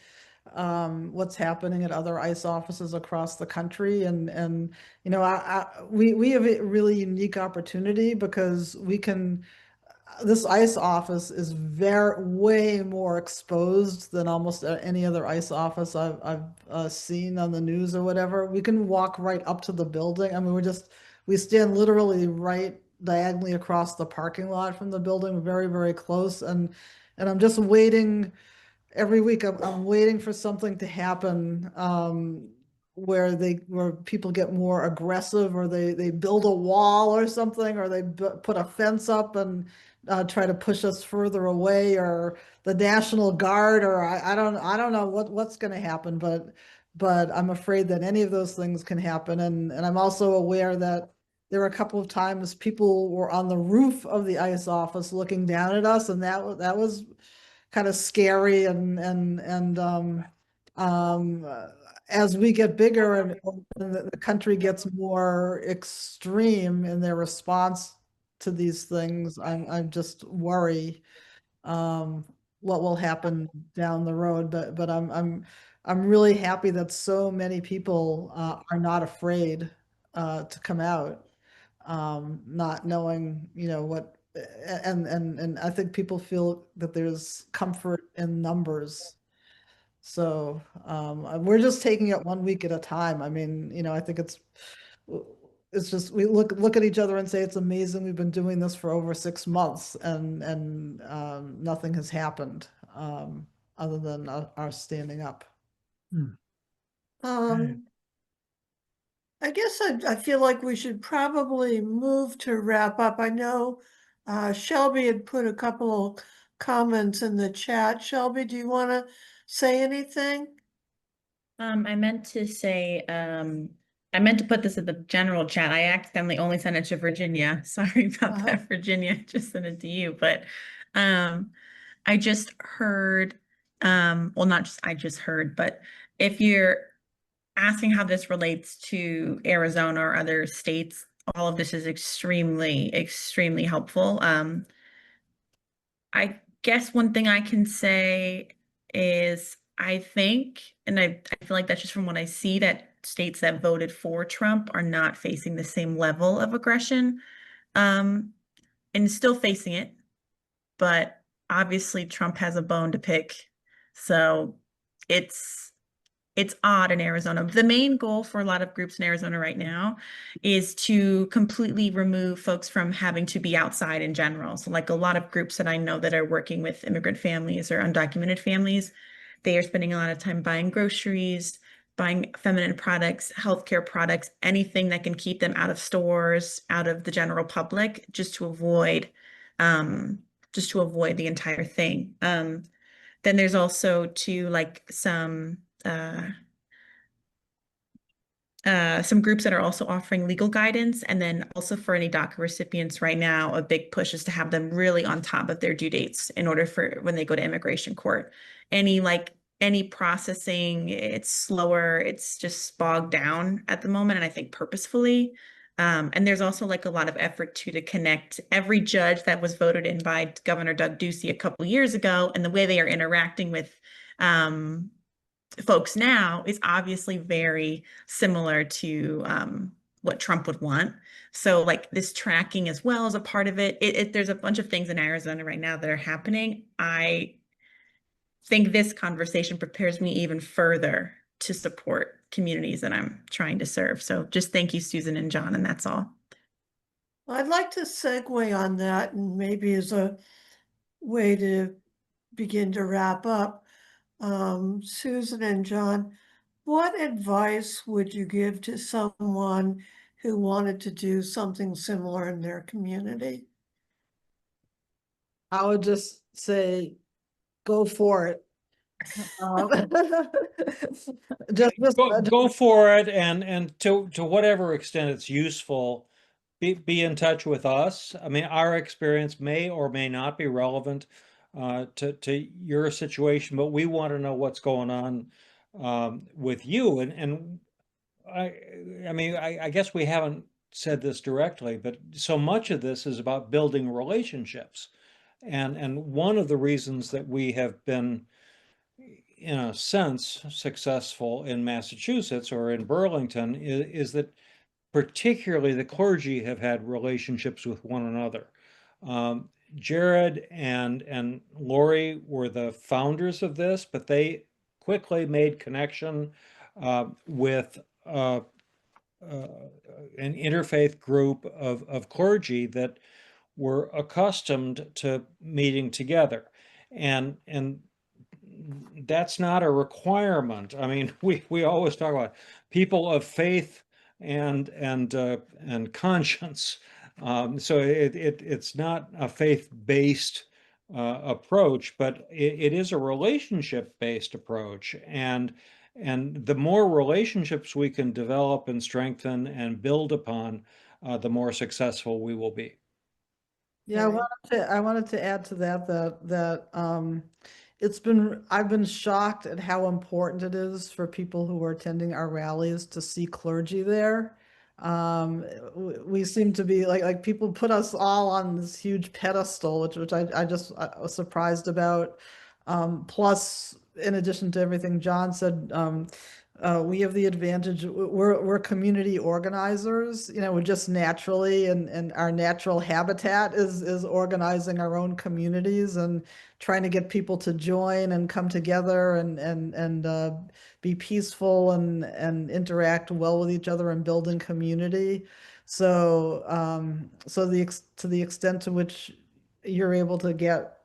what's happening at other ICE offices across the country, and we have a really unique opportunity because we can. This ICE office is way more exposed than almost any other ICE office I've seen on the news or whatever. We can walk right up to the building. I mean, we stand literally right diagonally across the parking lot from the building, very, very close. And And I'm just waiting every week. I'm waiting for something to happen where people get more aggressive, or they build a wall or something, or they put a fence up and try to push us further away, or the National Guard, or I don't know what's going to happen, but I'm afraid that any of those things can happen. And I'm also aware that there were a couple of times people were on the roof of the ICE office looking down at us, and that was kind of scary. As we get bigger and the country gets more extreme in their response to these things, I'm just worry what will happen down the road. But I'm really happy that so many people are not afraid to come out, not knowing, what, and I think people feel that there's comfort in numbers. So we're just taking it one week at a time. I mean, I think it's just we look at each other and say it's amazing. We've been doing this for over 6 months, and nothing has happened other than our standing up. I guess I feel like we should probably move to wrap up. I know Shelby had put a couple of comments in the chat. Shelby, do you want to say anything? I meant to say, I meant to put this in the general chat. I accidentally only sent it to Virginia. Sorry about that, Virginia. Just sent it to you. But I just heard, well, not just I just heard, but if you're asking how this relates to Arizona or other states, all of this is extremely, extremely helpful. I guess one thing I can say is I think, and I feel like that's just from what I see, that states that voted for Trump are not facing the same level of aggression, and still facing it. But obviously Trump has a bone to pick. So it's odd in Arizona. The main goal for a lot of groups in Arizona right now is to completely remove folks from having to be outside in general. So like a lot of groups that I know that are working with immigrant families or undocumented families, they are spending a lot of time buying groceries, buying feminine products, healthcare products, anything that can keep them out of stores, out of the general public, just to avoid the entire thing. Then there's also like some groups that are also offering legal guidance. And then also for any DACA recipients right now, a big push is to have them really on top of their due dates in order for when they go to immigration court. Any processing, it's slower, it's just bogged down at the moment, and I think purposefully. And there's also like a lot of effort to connect every judge that was voted in by Governor Doug Ducey a couple years ago, and the way they are interacting with folks now is obviously very similar to what Trump would want. So like this tracking as well is a part of it. There's a bunch of things in Arizona right now that are happening. I think this conversation prepares me even further to support communities that I'm trying to serve. So just thank you, Susan and John, and that's all. I'd like to segue on that, and maybe as a way to begin to wrap up. Susan and John, what advice would you give to someone who wanted to do something similar in their community? I would just say, go for it. Go for it, and to whatever extent it's useful, be in touch with us. I mean, our experience may or may not be relevant to your situation, but we want to know what's going on with you. And I mean, I guess we haven't said this directly, but so much of this is about building relationships. And one of the reasons that we have been, in a sense, successful in Massachusetts or in Burlington is that particularly the clergy have had relationships with one another. Jared and Lori were the founders of this, but they quickly made connection with an interfaith group of clergy that were accustomed to meeting together. and that's not a requirement. I mean, we always talk about people of faith and conscience. So it's not a faith-based approach, but it is a relationship-based approach. And the more relationships we can develop and strengthen and build upon, the more successful we will be. Yeah, I wanted to add to that I've been shocked at how important it is for people who are attending our rallies to see clergy there. We seem to be like people put us all on this huge pedestal, which I was surprised about. Plus, in addition to everything John said, we have the advantage, we're community organizers, we're just naturally, and our natural habitat is organizing our own communities and trying to get people to join and come together and be peaceful and interact well with each other and building community. So to the extent to which you're able to get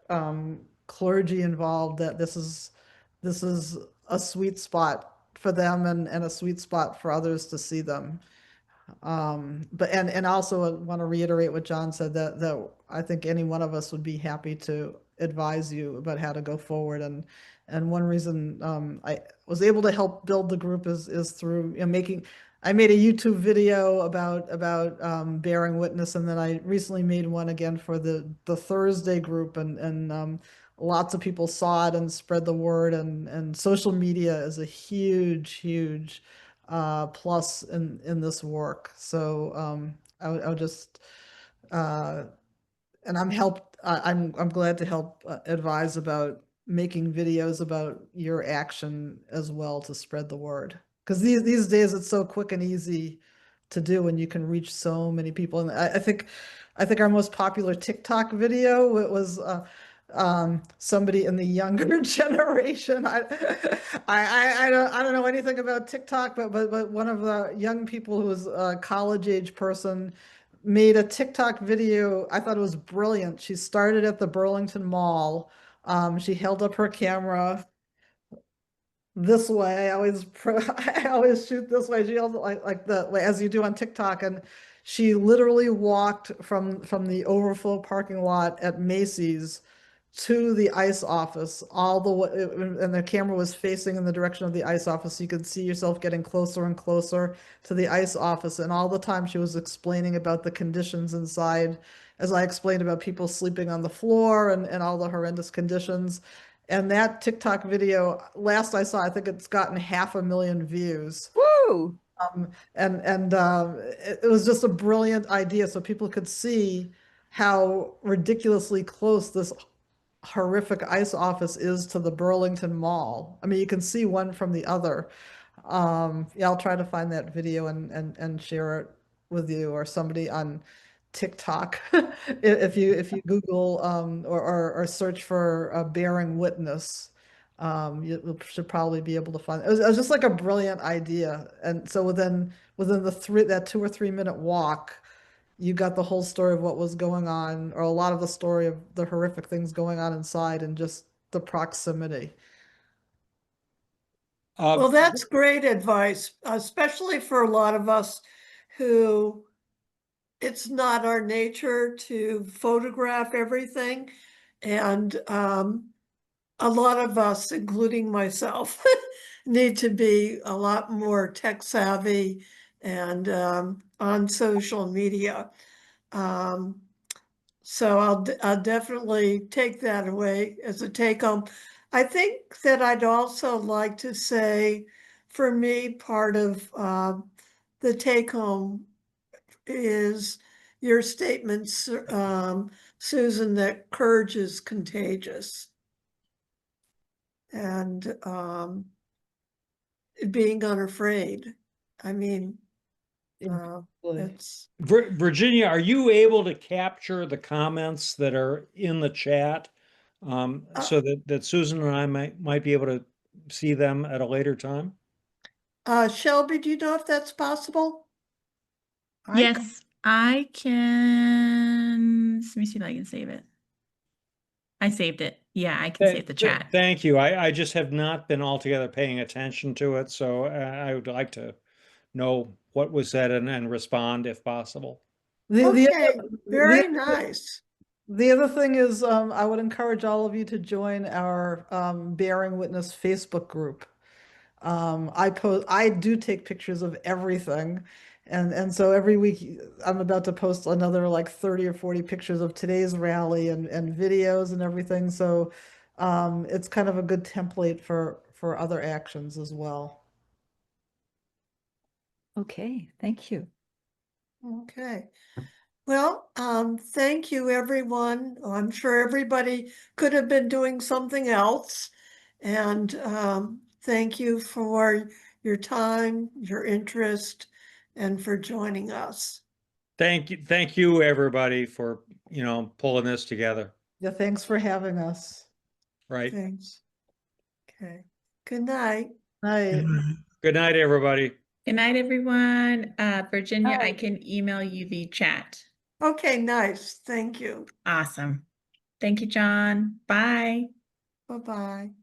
clergy involved, that this is a sweet spot for them and a sweet spot for others to see them. But also I want to reiterate what John said, that I think any one of us would be happy to advise you about how to go forward. And one reason I was able to help build the group is through I made a YouTube video about bearing witness, and then I recently made one again for the Thursday group, and lots of people saw it and spread the word, and social media is a huge plus in this work. So I would just and I'm glad to help advise about making videos about your action as well to spread the word, because these days it's so quick and easy to do, and you can reach so many people. And I think our most popular TikTok video was somebody in the younger generation. I don't know anything about TikTok, but one of the young people who was a college age person made a TikTok video. I thought it was brilliant. She started at the Burlington Mall. She held up her camera this way. I always shoot this way. She held it like the way as you do on TikTok, and she literally walked from the overflow parking lot at Macy's to the ICE office all the way, and the camera was facing in the direction of the ICE office. So you could see yourself getting closer and closer to the ICE office. And all the time she was explaining about the conditions inside, as I explained about people sleeping on the floor and all the horrendous conditions. And that TikTok video, last I saw, I think it's gotten 500,000 views. Woo! It was just a brilliant idea, so people could see how ridiculously close this horrific ICE office is to the Burlington Mall. I mean, you can see one from the other. Yeah, I'll try to find that video and share it with you or somebody on TikTok. If you Google or search for bearing witness, you should probably be able to find it. It was just like a brilliant idea. And so within that 2 or 3 minute walk, you got the whole story of what was going on, or a lot of the story of the horrific things going on inside, and just the proximity. Well, that's great advice, especially for a lot of us who it's not our nature to photograph everything. And a lot of us, including myself, need to be a lot more tech savvy and on social media. So I'll definitely take that away as a take home. I think that I'd also like to say, for me, part of the take home is your statement, Susan, that courage is contagious. And being unafraid. I mean, it's Virginia, are you able to capture the comments that are in the chat so that Susan and I might be able to see them at a later time? Shelby, do you know if that's possible? Yes, I can. Let me see if I can save it. I saved it. Yeah, I can save the chat. Thank you. I just have not been altogether paying attention to it, so I would like to know what was said and respond if possible. Okay, very the- nice. The other thing is, I would encourage all of you to join our Bearing Witness Facebook group. I do take pictures of everything. And so every week I'm about to post another like 30 or 40 pictures of today's rally and videos and everything. So it's kind of a good template for other actions as well. Okay, thank you. Okay. Well, thank you, everyone. I'm sure everybody could have been doing something else. And thank you for your time, your interest, and for joining us. Thank you, everybody, for pulling this together. Yeah, thanks for having us. Right. Thanks. Okay. Good night. Night. Good night, everybody. Good night, everyone. Virginia, I Hi. can email you the chat. Okay, nice. Thank you. Awesome. Thank you, John. Bye. Bye-bye.